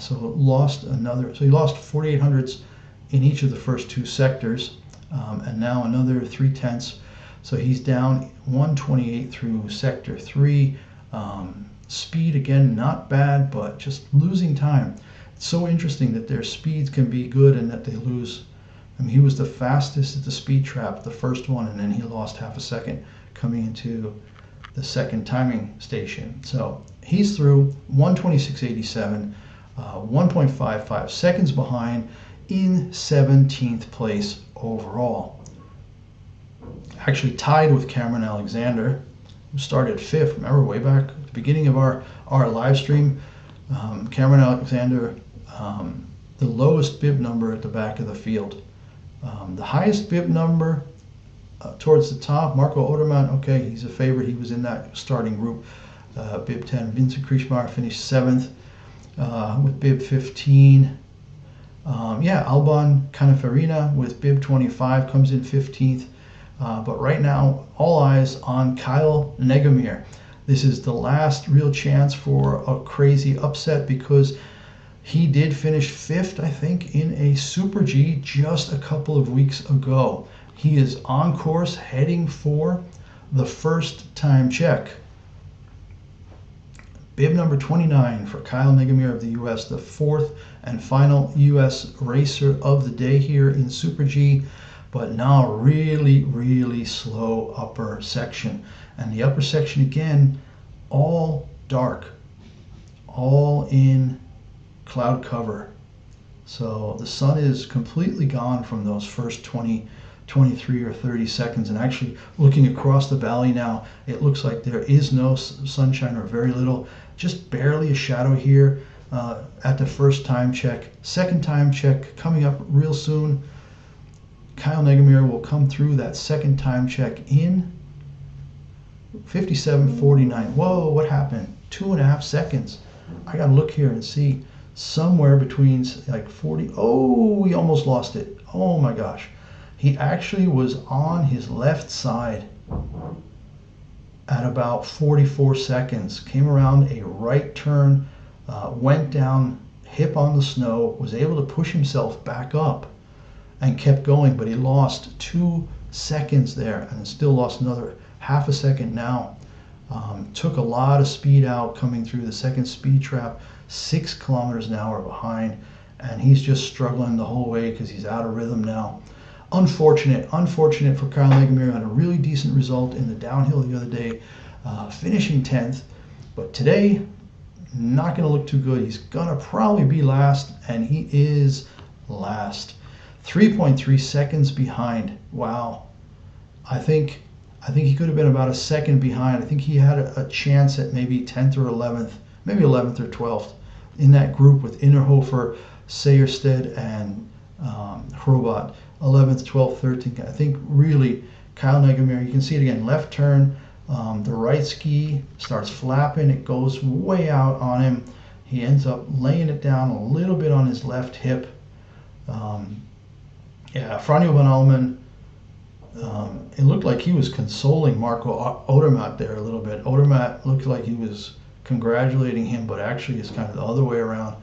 So he lost 4800ths in each of the first two sectors. And now another 0.3. So he's down 128 through sector 3. Speed, again, not bad, but just losing time. It's so interesting that their speeds can be good and that they lose. I mean, he was the fastest at the speed trap, the first one, and then he lost half a second coming into the second timing station. So he's through 126.87, 1.55 seconds behind, in 17th place overall. Actually tied with Cameron Alexander, who started 5th. Remember, way back at the beginning of our live stream, Cameron Alexander, the lowest bib number at the back of the field. The highest bib number towards the top, Marco Odermatt, okay, he's a favorite. He was in that starting group. Bib 10, Vincent Kriechmayer finished 7th with bib 15. Alban Canafarina with bib 25 comes in 15th. But right now, all eyes on Kyle Negemir. This is the last real chance for a crazy upset, because he did finish 5th, I think, in a Super G just a couple of weeks ago. He is on course heading for the first time check. Bib number 29 for Kyle Negemir of the U.S., the 4th and final U.S. racer of the day here in Super G, but now really, really slow upper section. And the upper section, again, all dark, all in cloud cover. So the sun is completely gone from those first 20, 23 or 30 seconds. And actually looking across the valley now, it looks like there is no sunshine, or very little, just barely a shadow here at the first time check. Second time check coming up real soon. Kyle Negemir will come through that second time check in 57.49. Whoa, what happened? 2.5 seconds. I got to look here and see, somewhere between like 40. Oh, he almost lost it. Oh my gosh. He actually was on his left side at about 44 seconds. Came around a right turn, went down, hip on the snow, was able to push himself back up and kept going, but he lost 2 seconds there and still lost another half a second now. Took a lot of speed out coming through the second speed trap, 6 kilometers an hour behind, and he's just struggling the whole way because he's out of rhythm now. Unfortunate for Kyle Nagemier. Had a really decent result in the downhill the other day, finishing 10th, but today not going to look too good. He's going to probably be last, and he is last. 3.3 seconds behind. Wow. I think he could have been about a second behind. I think he had a chance at maybe 10th or 11th, maybe 11th or 12th in that group with Innerhofer, Seierstedt, and Hrobot. 11th, 12th, 13th. I think really Kyle Nagemier, you can see it again, left turn, the right ski starts flapping, it goes way out on him. He ends up laying it down a little bit on his left hip. Franjo von Allmen, it looked like he was consoling Marco Odermatt there a little bit. Odermatt looked like he was congratulating him, but actually it's kind of the other way around.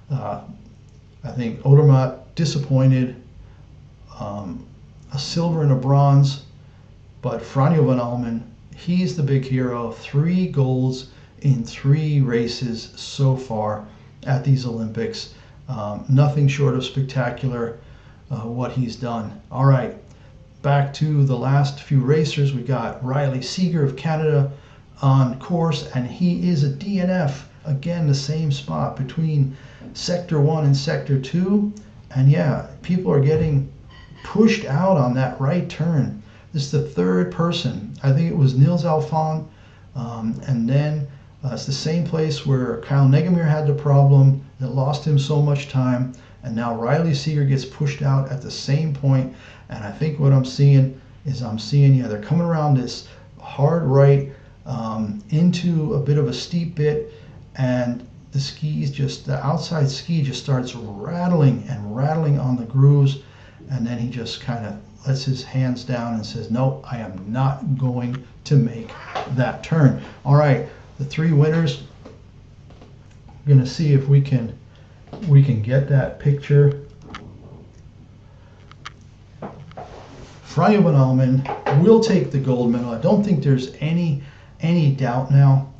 I think Odermatt disappointed. A silver and a bronze, but Franjo von Allmen, he's the big hero. 3 golds in 3 races so far at these Olympics. Nothing short of spectacular what he's done. All right, back to the last few racers. We got Riley Seeger of Canada on course, and he is a DNF. Again, the same spot between Sector 1 and Sector 2. And yeah, people are getting pushed out on that right turn. This is the 3rd person. I think it was Nils Alfon, and then it's the same place where Kyle Nagemier had the problem that lost him so much time, and now Riley Seeger gets pushed out at the same point. And I think what I'm seeing, yeah, they're coming around this hard right into a bit of a steep bit, and the outside ski just starts rattling on the grooves. And then he just kind of lets his hands down and says, no, I am not going to make that turn. All right, the 3 winners. I'm going to see if we can get that picture. Franjo von Allmen will take the gold medal. I don't think there's any doubt now.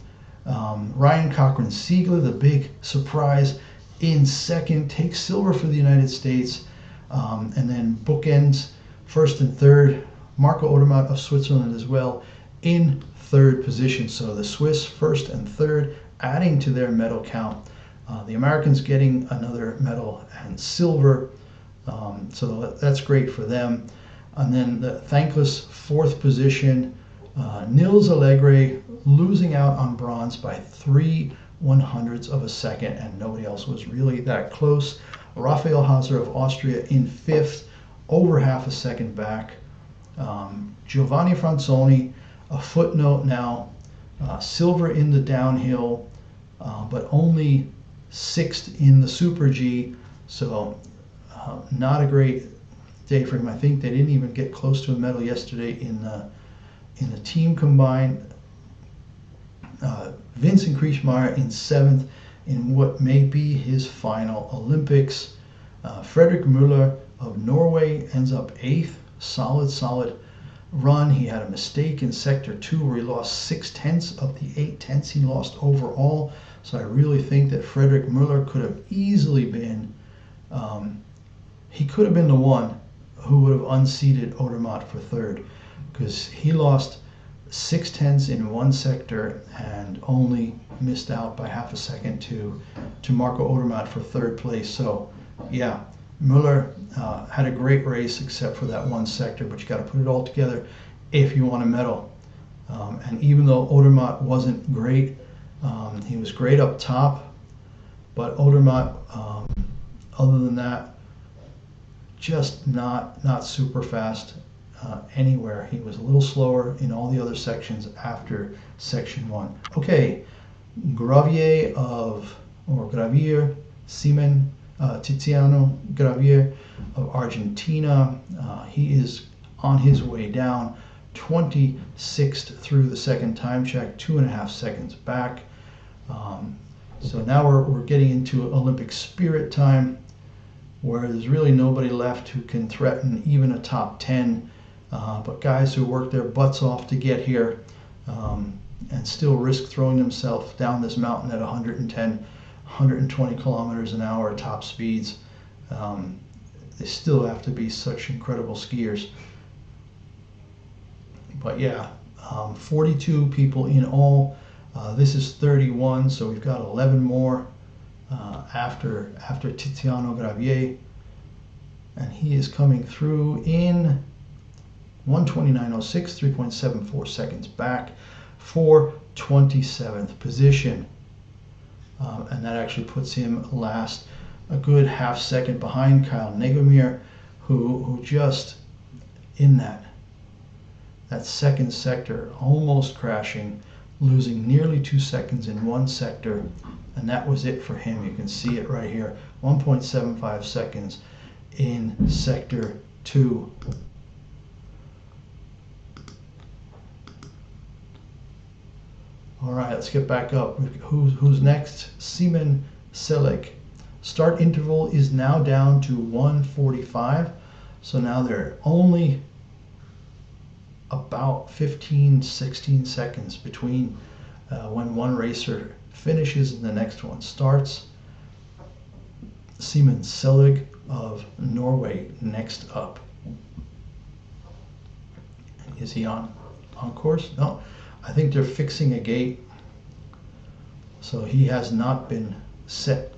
Ryan Cochran-Siegler, the big surprise, in second, takes silver for the United States. And then bookends 1st and 3rd, Marco Odermatt of Switzerland as well in 3rd position. So the Swiss 1st and 3rd, adding to their medal count. The Americans getting another medal and silver, so that's great for them. And then the thankless 4th position, Nils Allegre losing out on bronze by 3/100ths of a second, and nobody else was really that close. Raphael Haser of Austria in 5th, over half a second back. Giovanni Franzoni, a footnote now, silver in the downhill, but only 6th in the Super G, so not a great day for him. I think they didn't even get close to a medal yesterday in the team combined. Vincent Kriechmayer in 7th in what may be his final Olympics. Fredrik Müller of Norway ends up 8th. Solid run. He had a mistake in Sector 2 where he lost 6/10 of the 8/10 he lost overall. So I really think that Fredrik Müller could have easily been, he could have been the one who would have unseated Odermatt for 3rd, because he lost 6/10 in one sector and only missed out by half a second to Marco Odermatt for 3rd place. So yeah, Müller had a great race except for that one sector, but you got to put it all together if you want a medal. And even though Odermatt wasn't great, he was great up top, but Odermatt, other than that, just not super fast anywhere. He was a little slower in all the other sections after section 1. Okay, Gravier Gravier, Simon Tiziano Gravier of Argentina. He is on his way down, 26th through the second time check, 2.5 seconds back. So now we're getting into Olympic spirit time, where there's really nobody left who can threaten even a top 10. But guys who work their butts off to get here and still risk throwing themselves down this mountain at 110, 120 kilometers an hour at top speeds, they still have to be such incredible skiers. But yeah, 42 people in all. This is 31, so we've got 11 more after Tiziano Gravier, and he is coming through in 1:29.06, 3.74 seconds back for 27th position, and that actually puts him last, a good half second behind Kyle Negomir, who just in that second sector almost crashing, losing nearly 2 seconds in one sector, and that was it for him. You can see it right here, 1.75 seconds in sector 2. All right, let's get back up. Who's next? Simon Sellar. Start interval is now down to 1:45, so now they're only about 15-16 seconds between when one racer finishes and the next one starts. Simon Sellar of Norway next up. Is he on course? No, I think they're fixing a gate, so he has not been set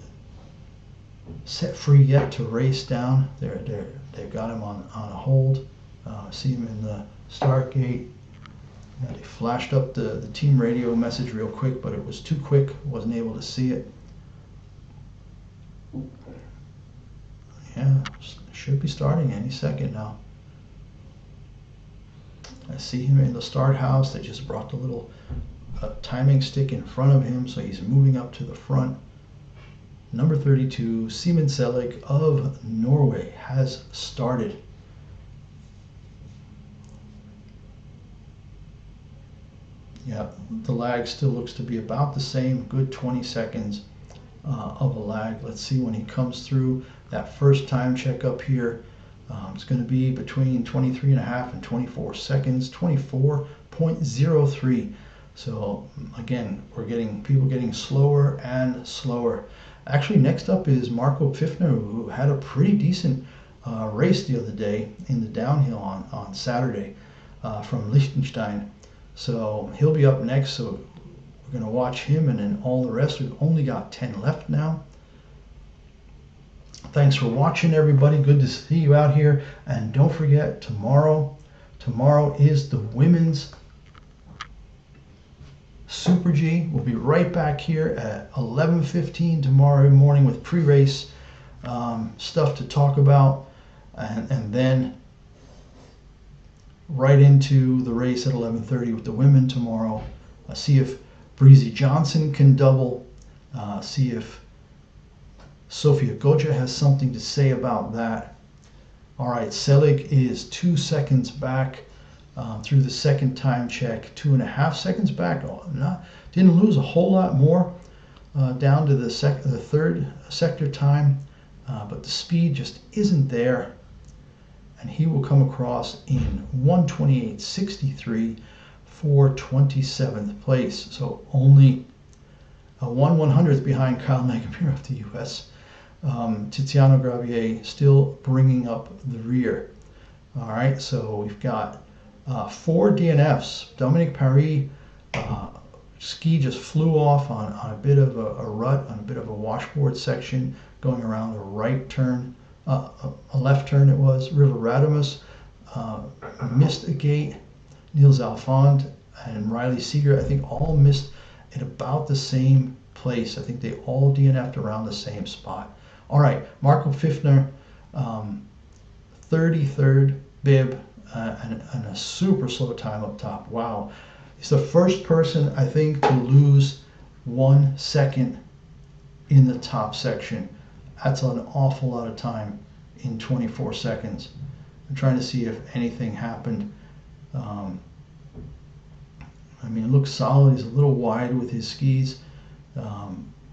free yet to race down. They've got him on a hold. See him in the start gate. Yeah, they flashed up the team radio message real quick, but it was too quick. Wasn't able to see it. Yeah, should be starting any second now. I see him in the start house. They just brought the little timing stick in front of him, so he's moving up to the front. Number 32, Simon Sellar of Norway, has started. Yeah, the lag still looks to be about the same, good 20 seconds of a lag. Let's see when he comes through that first time check up here. It's going to be between 23.5 and 24 seconds, 24.03. So again, we're getting people getting slower and slower. Actually, next up is Marco Pfiffner, who had a pretty decent race the other day in the downhill on Saturday from Liechtenstein. So he'll be up next, so we're going to watch him, and then all the rest. We've only got 10 left now. Thanks for watching, everybody. Good to see you out here. And don't forget, tomorrow is the women's Super G. We'll be right back here at 11:15 tomorrow morning with pre-race stuff to talk about, and then right into the race at 11:30 with the women tomorrow. See if Breezy Johnson can double. See if Sofia Goja has something to say about that. All right, Sellar is 2 seconds back through the second time check, 2.5 seconds back. Didn't lose a whole lot more down to the third sector time, but the speed just isn't there. And he will come across in 1:28.63 for 27th place. So only a 1/100th behind Kyle Negomir of the U.S. Tiziano Gravier still bringing up the rear. All right, so we've got 4 DNFs. Dominique Paris, ski just flew off on a bit of a rut, on a bit of a washboard section, going around a right turn. A left turn it was. River Radamus missed a gate. Niels Alfond and Riley Seeger, I think, all missed at about the same place. I think they all DNF'd around the same spot. All right, Marco Pfiffner, 33rd bib, and a super slow time up top. Wow. He's the first person, I think, to lose 1 second in the top section. That's an awful lot of time in 24 seconds. I'm trying to see if anything happened. I mean, it looks solid. He's a little wide with his skis,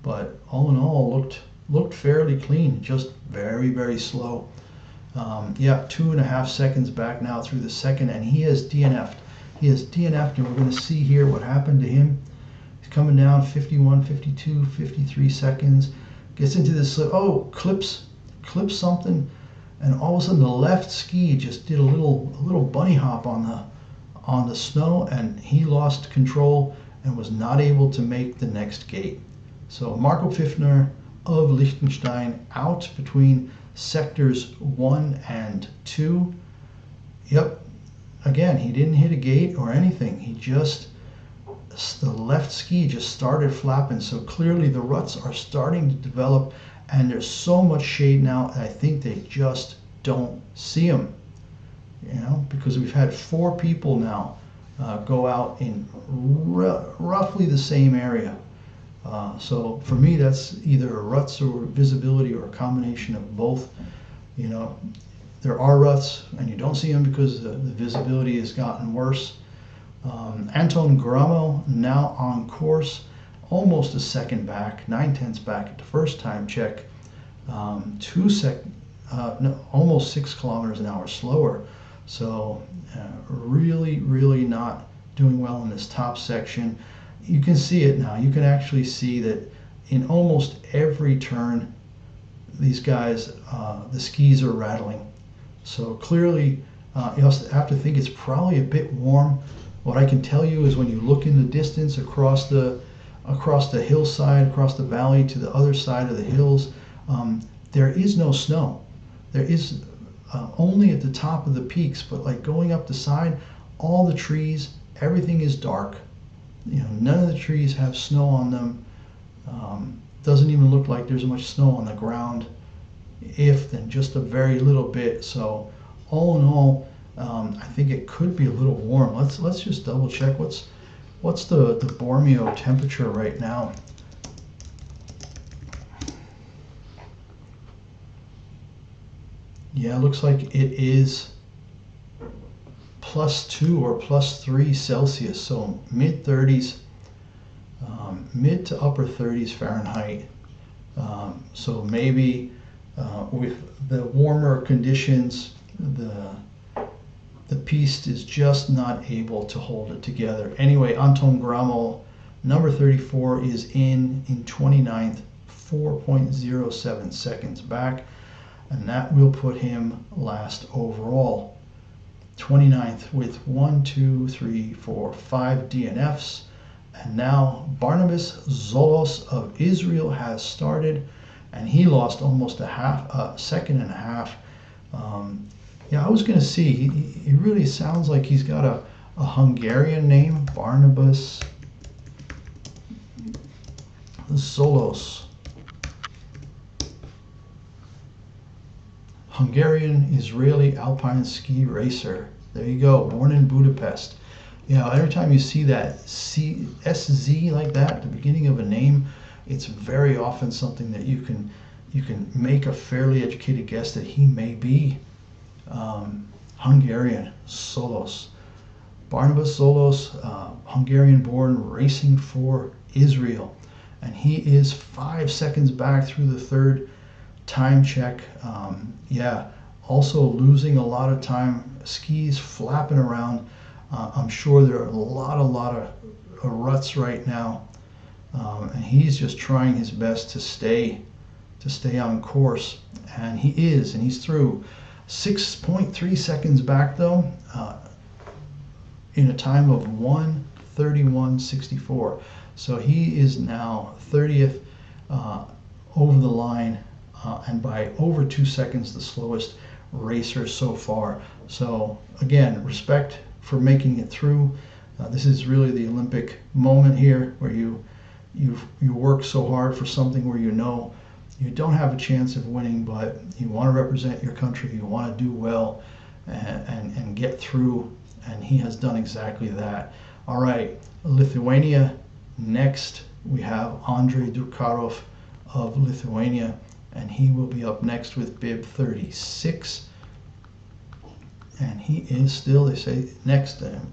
but all in all, looked fairly clean. Just very, very slow. Yeah, 2.5 seconds back now through the second, and he has DNF'd. He has DNF'd, and we're going to see here what happened to him. He's coming down 51, 52, 53 seconds. Gets into this slip. Oh, clips something, and all of a sudden the left ski just did a little bunny hop on the snow, and he lost control and was not able to make the next gate. So Marco Pfiffner of Liechtenstein out between sectors 1 and 2. Yep, again, he didn't hit a gate or anything. He just, the left ski just started flapping. So clearly the ruts are starting to develop, and there's so much shade now, I think they just don't see him. You know, because we've had 4 people now go out in roughly the same area. So for me, that's either ruts or visibility or a combination of both. You know, there are ruts and you don't see them because the visibility has gotten worse. Anton Gramo now on course, almost a second back, 9/10 back at the first time check. Almost 6 kilometers an hour slower. So really not doing well in this top section. You can see it now. You can actually see that in almost every turn, these guys, the skis are rattling. So clearly, you have to think it's probably a bit warm. What I can tell you is when you look in the distance across the hillside, across the valley to the other side of the hills, there is no snow. There is only at the top of the peaks, but like going up the side, all the trees, everything is dark. You know, none of the trees have snow on them. Doesn't even look like there's much snow on the ground, if then just a very little bit. So all in all, I think it could be a little warm. Let's just double check. What's the Bormio temperature right now? Yeah, it looks like it is +2 or +3 Celsius, so mid-30s, mid to upper 30s Fahrenheit. So maybe with the warmer conditions, the piste is just not able to hold it together. Anyway, Anton Gramo, number 34, is in 29th, 4.07 seconds back, and that will put him last overall. 29th with 1, 2, 3, 4, 5 DNFs. And now Barnabas Zolos of Israel has started, and he lost almost a second and a half. Yeah, I was going to see, he really sounds like he's got a Hungarian name, Barnabas Zolos. Hungarian Israeli alpine ski racer. There you go, born in Budapest. You know, every time you see that SZ like that at the beginning of a name, it's very often something that you can make a fairly educated guess that he may be Hungarian. Zolos. Barnabas Zolos, Hungarian-born, racing for Israel. And he is 5 seconds back through the third time check. Yeah, also losing a lot of time, skis flapping around. I'm sure there are a lot of ruts right now, and he's just trying his best to stay on course, and he's through. 6.3 seconds back though, in a time of 1:31.64. So he is now 30th over the line, and by over 2 seconds the slowest racer so far. So again, respect for making it through. This is really the Olympic moment here, where you work so hard for something where you know you don't have a chance of winning, but you want to represent your country, you want to do well and get through, and he has done exactly that. All right, Lithuania next we have Andrei Drukarov of Lithuania, and he will be up next with bib 36. And he is still, they say, next to him.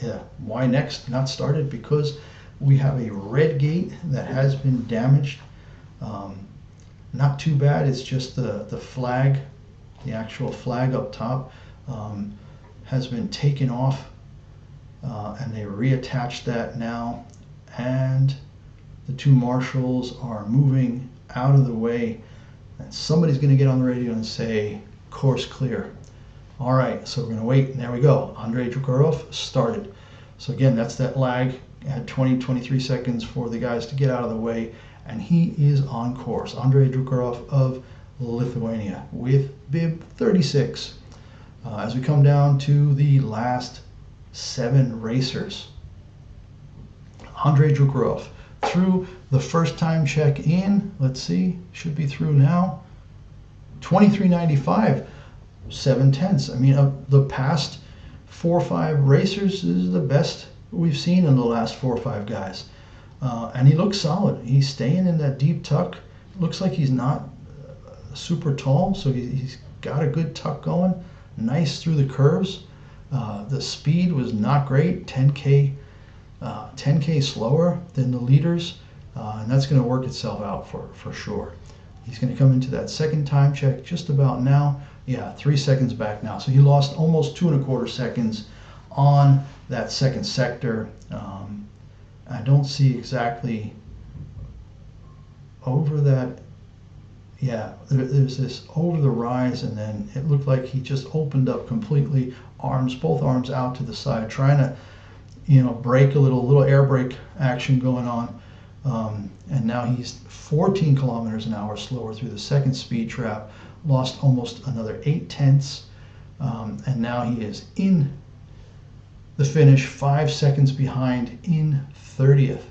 Yeah, why next? Not started because we have a red gate that has been damaged. Not too bad, it's just the flag, the actual flag up top has been taken off, and they reattached that now, and the two marshals are moving out of the way, and somebody's going to get on the radio and say, course clear. All right, so we're going to wait, and there we go. Andrei Drukarov started. So again, that's that lag. Had 23 seconds for the guys to get out of the way, and he is on course. Andrei Drukarov of Lithuania with bib 36. As we come down to the last 7 racers, Andrei Drukarov through the first time check in. Let's see, should be through now. 23.95, 7/10. I mean, of the past 4 or 5 racers, this is the best we've seen in the last 4 or 5 guys. And he looks solid. He's staying in that deep tuck. Looks like he's not super tall, so he's got a good tuck going. Nice through the curves. The speed was not great, 10K slower than the leaders, and that's going to work itself out for sure. He's going to come into that second time check just about now. Yeah, 3 seconds back now. So he lost almost 2¼ seconds on that second sector. I don't see exactly over that. Yeah, there's this over the rise, and then it looked like he just opened up completely, both arms out to the side, trying to, brake a little air brake action going on. And now he's 14 kilometers an hour slower through the second speed trap, lost almost another 0.8. And now he is in the finish, 5 seconds behind in 30th.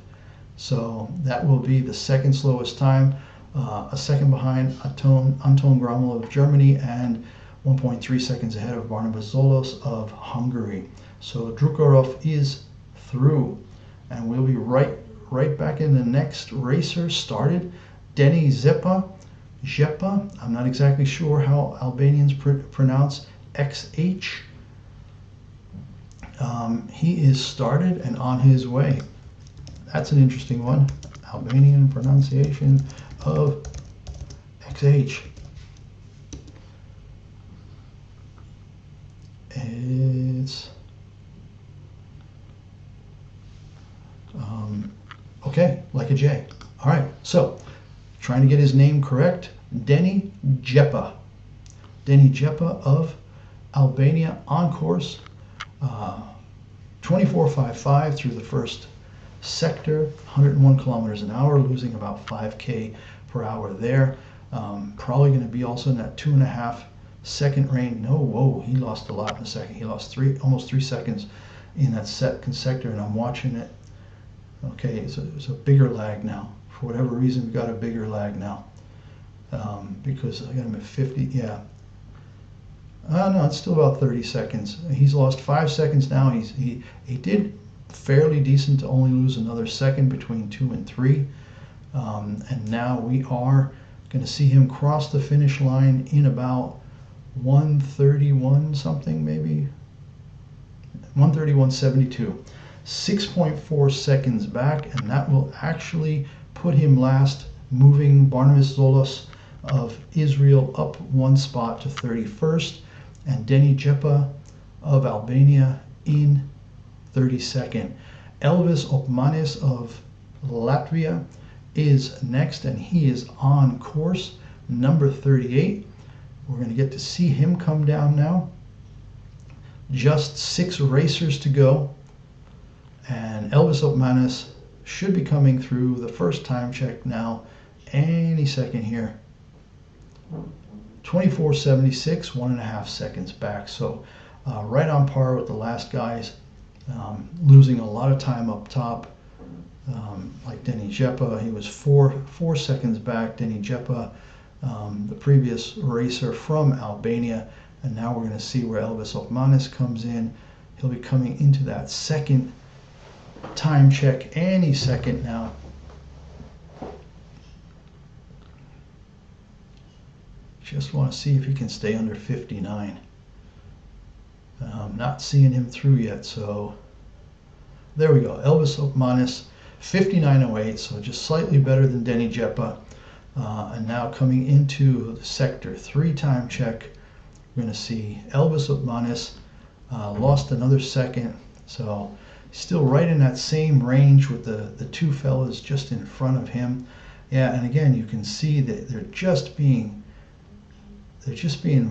So that will be the second slowest time, a second behind Anton Grammel of Germany, and 1.3 seconds ahead of Barnabas Zolos of Hungary. So Drukarov is through, and we'll be right back in the next racer started. Denny Zepa. I'm not exactly sure how Albanians pronounce XH. He is started and on his way. That's an interesting one. Albanian pronunciation of XH. It's okay, like a J. All right, so trying to get his name correct. Denny Zepa. Denny Zepa of Albania on course. 24.55 through the first sector, 101 kilometers an hour, losing about 5K per hour there. Probably going to be also in that 2.5 second range. No, whoa, he lost a lot in a second. He lost almost 3 seconds in that second sector, and I'm watching it. Okay, it's a bigger lag now. For whatever reason, we've got a bigger lag now. Because I got him at 50, yeah. No, it's still about 30 seconds. He's lost 5 seconds now. He did fairly decent to only lose another second between 2 and 3. And now we are going to see him cross the finish line in about 1:31 something, maybe 1:31.72. 6.4 seconds back, and that will actually put him last, moving Barnabas Zolos of Israel up 1 spot to 31st, and Denny Zepa of Albania in 32nd. Elvis Opmanis of Latvia is next, and he is on course, number 38. We're going to get to see him come down now. Just 6 racers to go, and Elvis Opmanis should be coming through the first time check now any second here. 24.76, 1.5 seconds back. So right on par with the last guys, losing a lot of time up top. Like Denny Zepa, he was four seconds back. Denny Zepa, the previous racer from Albania, and now we're going to see where Elvis Opmanis comes in. He'll be coming into that second time check any second now. Just want to see if he can stay under 59. Not seeing him through yet, so there we go. Elvis Odermatt, 59.08, so just slightly better than Denny Jeppa. And now coming into the sector 3 time check, we're going to see Elvis Odermatt lost another second, so still right in that same range with the two fellas just in front of him. Yeah, and again, you can see that they're just being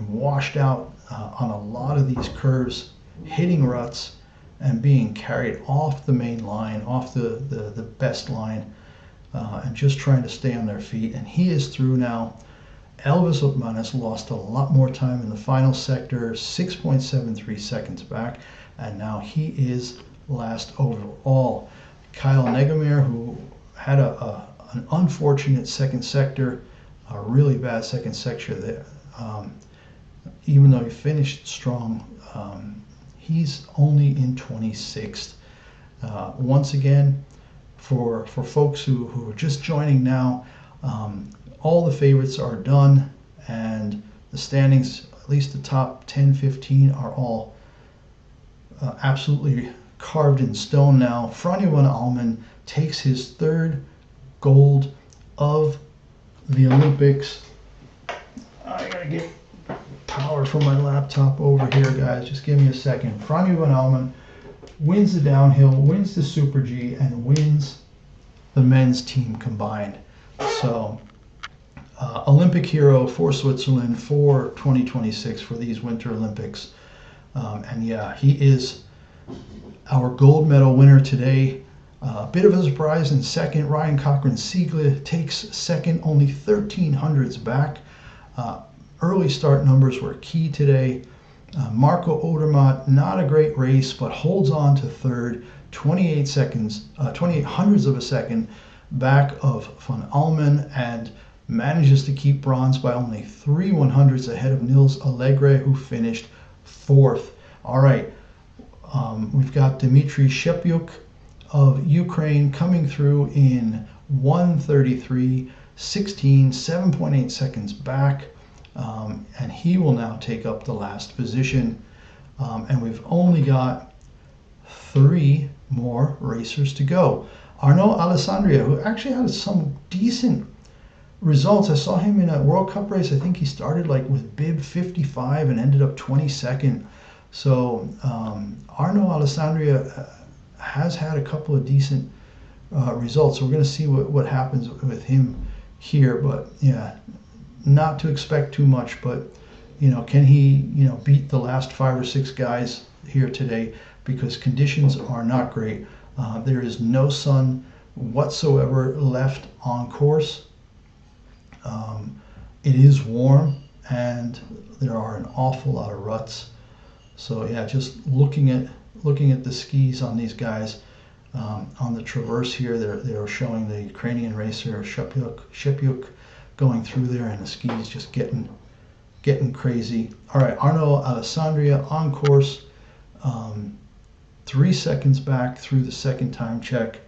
washed out on a lot of these curves, hitting ruts and being carried off the main line, off the best line, and just trying to stay on their feet. And he is through now. Elvis Odermatt lost a lot more time in the final sector, 6.73 seconds back, and now he is last overall. Kyle Negemeyer, who had an unfortunate second sector, a really bad second sector there. Even though he finished strong, he's only in 26th. Once again, for folks who are just joining now, all the favorites are done, and the standings, at least the top 10, 15, are all absolutely carved in stone now. Franjo von Allmen takes his 3rd gold of the Olympics. I gotta get power from my laptop over here, guys. Just give me a second. Franjo von Allmen wins the downhill, wins the Super G, and wins the men's team combined. So, Olympic hero for Switzerland for 2026 for these Winter Olympics. And yeah, he is our gold medal winner today. A bit of a surprise in second. Ryan Cochran-Siegler takes second, only 1300ths back. Early start numbers were key today. Marco Odermatt, not a great race, but holds on to third, 28 hundredths of a second back of von Allmen, and manages to keep bronze by only 3 100ths ahead of Nils Allegre, who finished 4th. All right, we've got Dmitry Shepyuk of Ukraine coming through in 1:33.16, 7.8 seconds back. And he will now take up the last position. And we've only got 3 more racers to go. Arnaud Alessandria, who actually had some decent results. I saw him in a World Cup race. I think he started like with bib 55 and ended up 22nd. So Arnaud Alessandria has had a couple of decent results. So we're going to see what happens with him here. But yeah, not to expect too much, but can he beat the last 5 or 6 guys here today, because conditions are not great. There is no sun whatsoever left on course. It is warm, and there are an awful lot of ruts. So yeah, just looking at the skis on these guys on the traverse here, they're showing the Ukrainian racer Shepyuk going through there, and the skis just getting crazy. All right, Arnaud Alessandria on course, 3 seconds back through the second time check,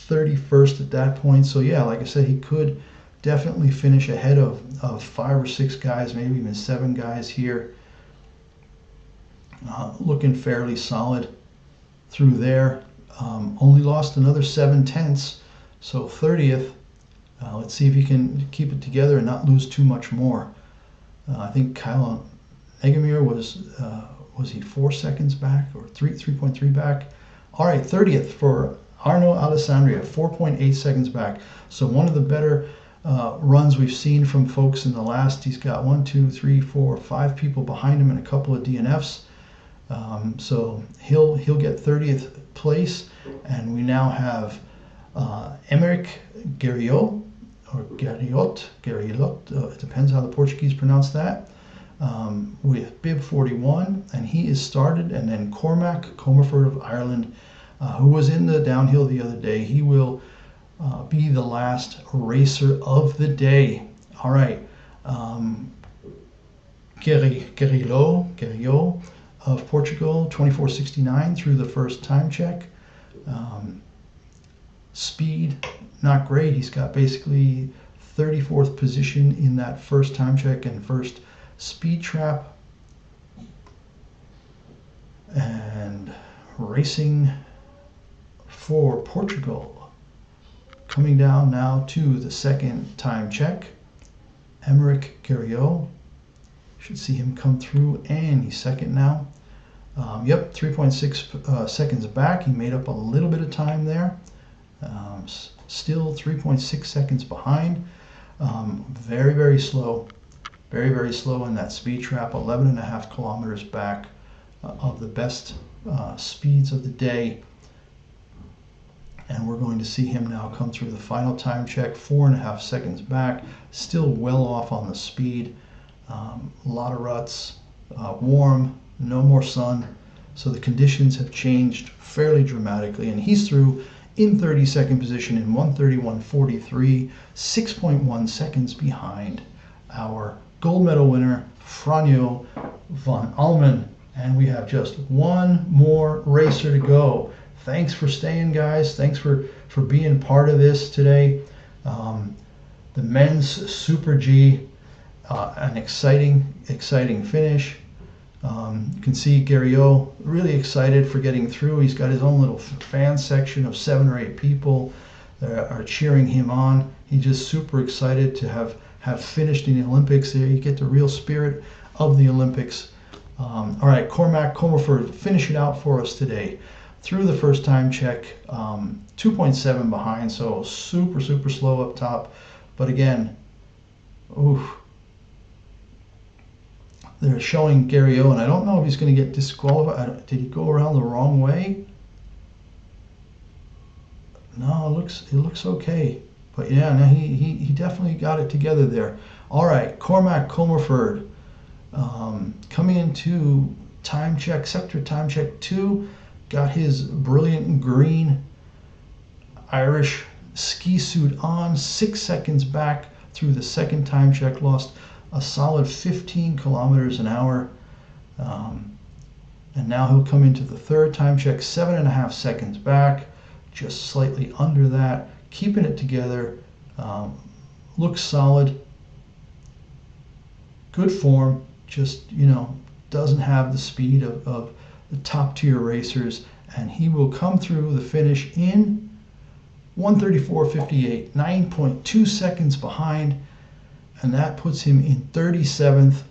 31st at that point. So yeah, like I said, he could definitely finish ahead of 5 or 6 guys, maybe even 7 guys here. Looking fairly solid through there. Only lost another 7 tenths, so 30th. Let's see if he can keep it together and not lose too much more. I think Kyle Negemeyer was he 4 seconds back or 3.3 back? All right, 30th for Arnaud Alessandria, 4.8 seconds back. So one of the better runs we've seen from folks in the last. He's got 1, 2, 3, 4, 5 people behind him and a couple of DNFs. So he'll get 30th place, and we now have Emeric Guerriot, or Guerriot, it depends how the Portuguese pronounce that, with bib 41, and he is started. And then Cormac Comerford of Ireland, who was in the downhill the other day, he will be the last racer of the day. All right, Guerriot of Portugal, 24:69 through the first time check. Speed, not great. He's got basically 34th position in that first time check and first speed trap. And racing for Portugal. Coming down now to the second time check. Emeric Guerriot. Should see him come through, and he's second now. Yep, 3.6 seconds back. He made up a little bit of time there. Still 3.6 seconds behind. Very, very slow. Very, very slow in that speed trap. 11.5 kilometers back of the best speeds of the day. And we're going to see him now come through the final time check. 4.5 seconds back. Still well off on the speed. A lot of ruts. Warm. No more sun. So the conditions have changed fairly dramatically. And he's through in 32nd position in 1:31.43, 6.1 seconds behind our gold medal winner, Franjo von Allmen. And we have just one more racer to go. Thanks for staying, guys. Thanks for being part of this today. The men's Super G, an exciting finish. You can see Guerriot really excited for getting through. He's got his own little fan section of 7 or 8 people that are cheering him on. He's just super excited to have finished in the Olympics. There you get the real spirit of the Olympics. All right, Cormac Comerford finishing out for us today through the first time check. 2.7 behind, so super slow up top. But again, they're showing Guerriot, and I don't know if he's going to get disqualified. Did he go around the wrong way? No, it looks okay. But yeah, no, he definitely got it together there. All right, Cormac Comerford coming into time check, sector time check 2, got his brilliant green Irish ski suit on, 6 seconds back through the second time check, lost a solid 15 kilometers an hour. And now he'll come into the third time check, 7.5 seconds back, just slightly under that, keeping it together. Looks solid, good form, just, doesn't have the speed of the top tier racers. And he will come through the finish in 1:34.58, 9.2 seconds behind. And that puts him in 37th,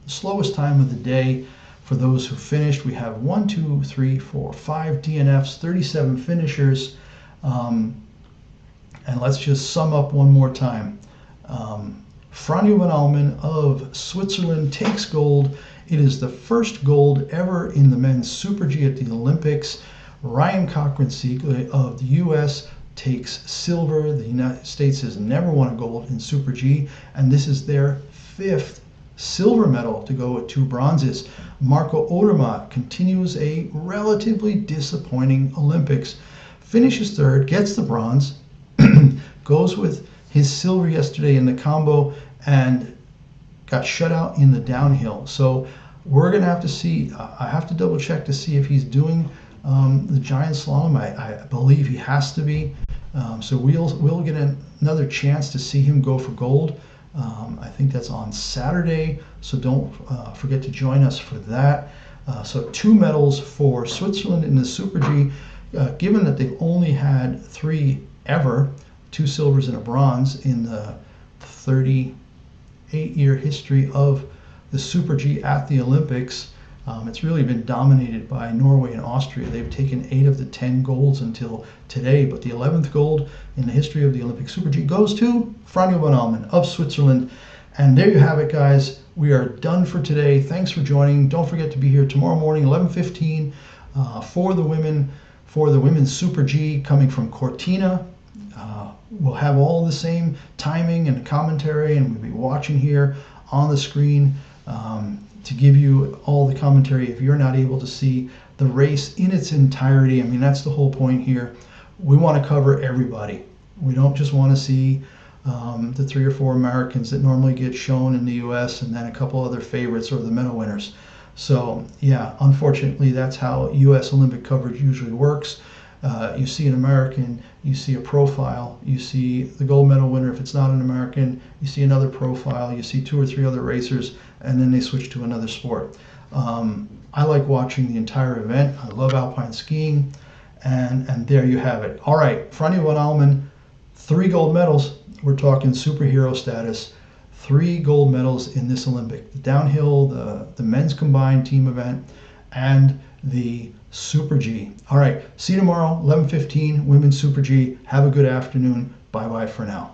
slowest time of the day. For those who finished, we have 1, 2, 3, 4, 5 DNFs, 37 finishers. And let's just sum up one more time. Franjo von Allmen of Switzerland takes gold. It is the first gold ever in the men's Super G at the Olympics. Ryan Cochran-Siegler of the U.S. takes silver. The United States has never won a gold in Super G, and this is their 5th silver medal to go with 2 bronzes. Marco Odermatt continues a relatively disappointing Olympics. Finishes 3rd, gets the bronze, goes with his silver yesterday in the combo, and got shut out in the downhill. So we're going to have to see. I have to double check to see if he's doing the giant slalom. I believe he has to be. So we'll get another chance to see him go for gold. I think that's on Saturday, so don't forget to join us for that. So 2 medals for Switzerland in the Super G, given that they've only had 3 ever, 2 silvers and a bronze in the 38-year history of the Super G at the Olympics. It's really been dominated by Norway and Austria. They've taken 8 of the 10 golds until today, but the 11th gold in the history of the Olympic Super G goes to Franjo von Allmen of Switzerland. And there you have it, guys. We are done for today. Thanks for joining. Don't forget to be here tomorrow morning, 11:15, for the women's Super G coming from Cortina. We'll have all the same timing and commentary, and we'll be watching here on the screen to give you all the commentary if you're not able to see the race in its entirety. I mean, that's the whole point here. We want to cover everybody. We don't just want to see the 3 or 4 Americans that normally get shown in the U.S. and then a couple other favorites or the medal winners. So yeah, unfortunately, that's how U.S. Olympic coverage usually works. You see an American, you see a profile, you see the gold medal winner. If it's not an American, you see another profile, you see 2 or 3 other racers, and then they switch to another sport. I like watching the entire event. I love alpine skiing, and there you have it. All right, Franjo von Allmen, 3 gold medals. We're talking superhero status. 3 gold medals in this Olympic: the downhill, the men's combined team event, and the Super G. All right, see you tomorrow, 11:15, Women's Super G. Have a good afternoon. Bye-bye for now.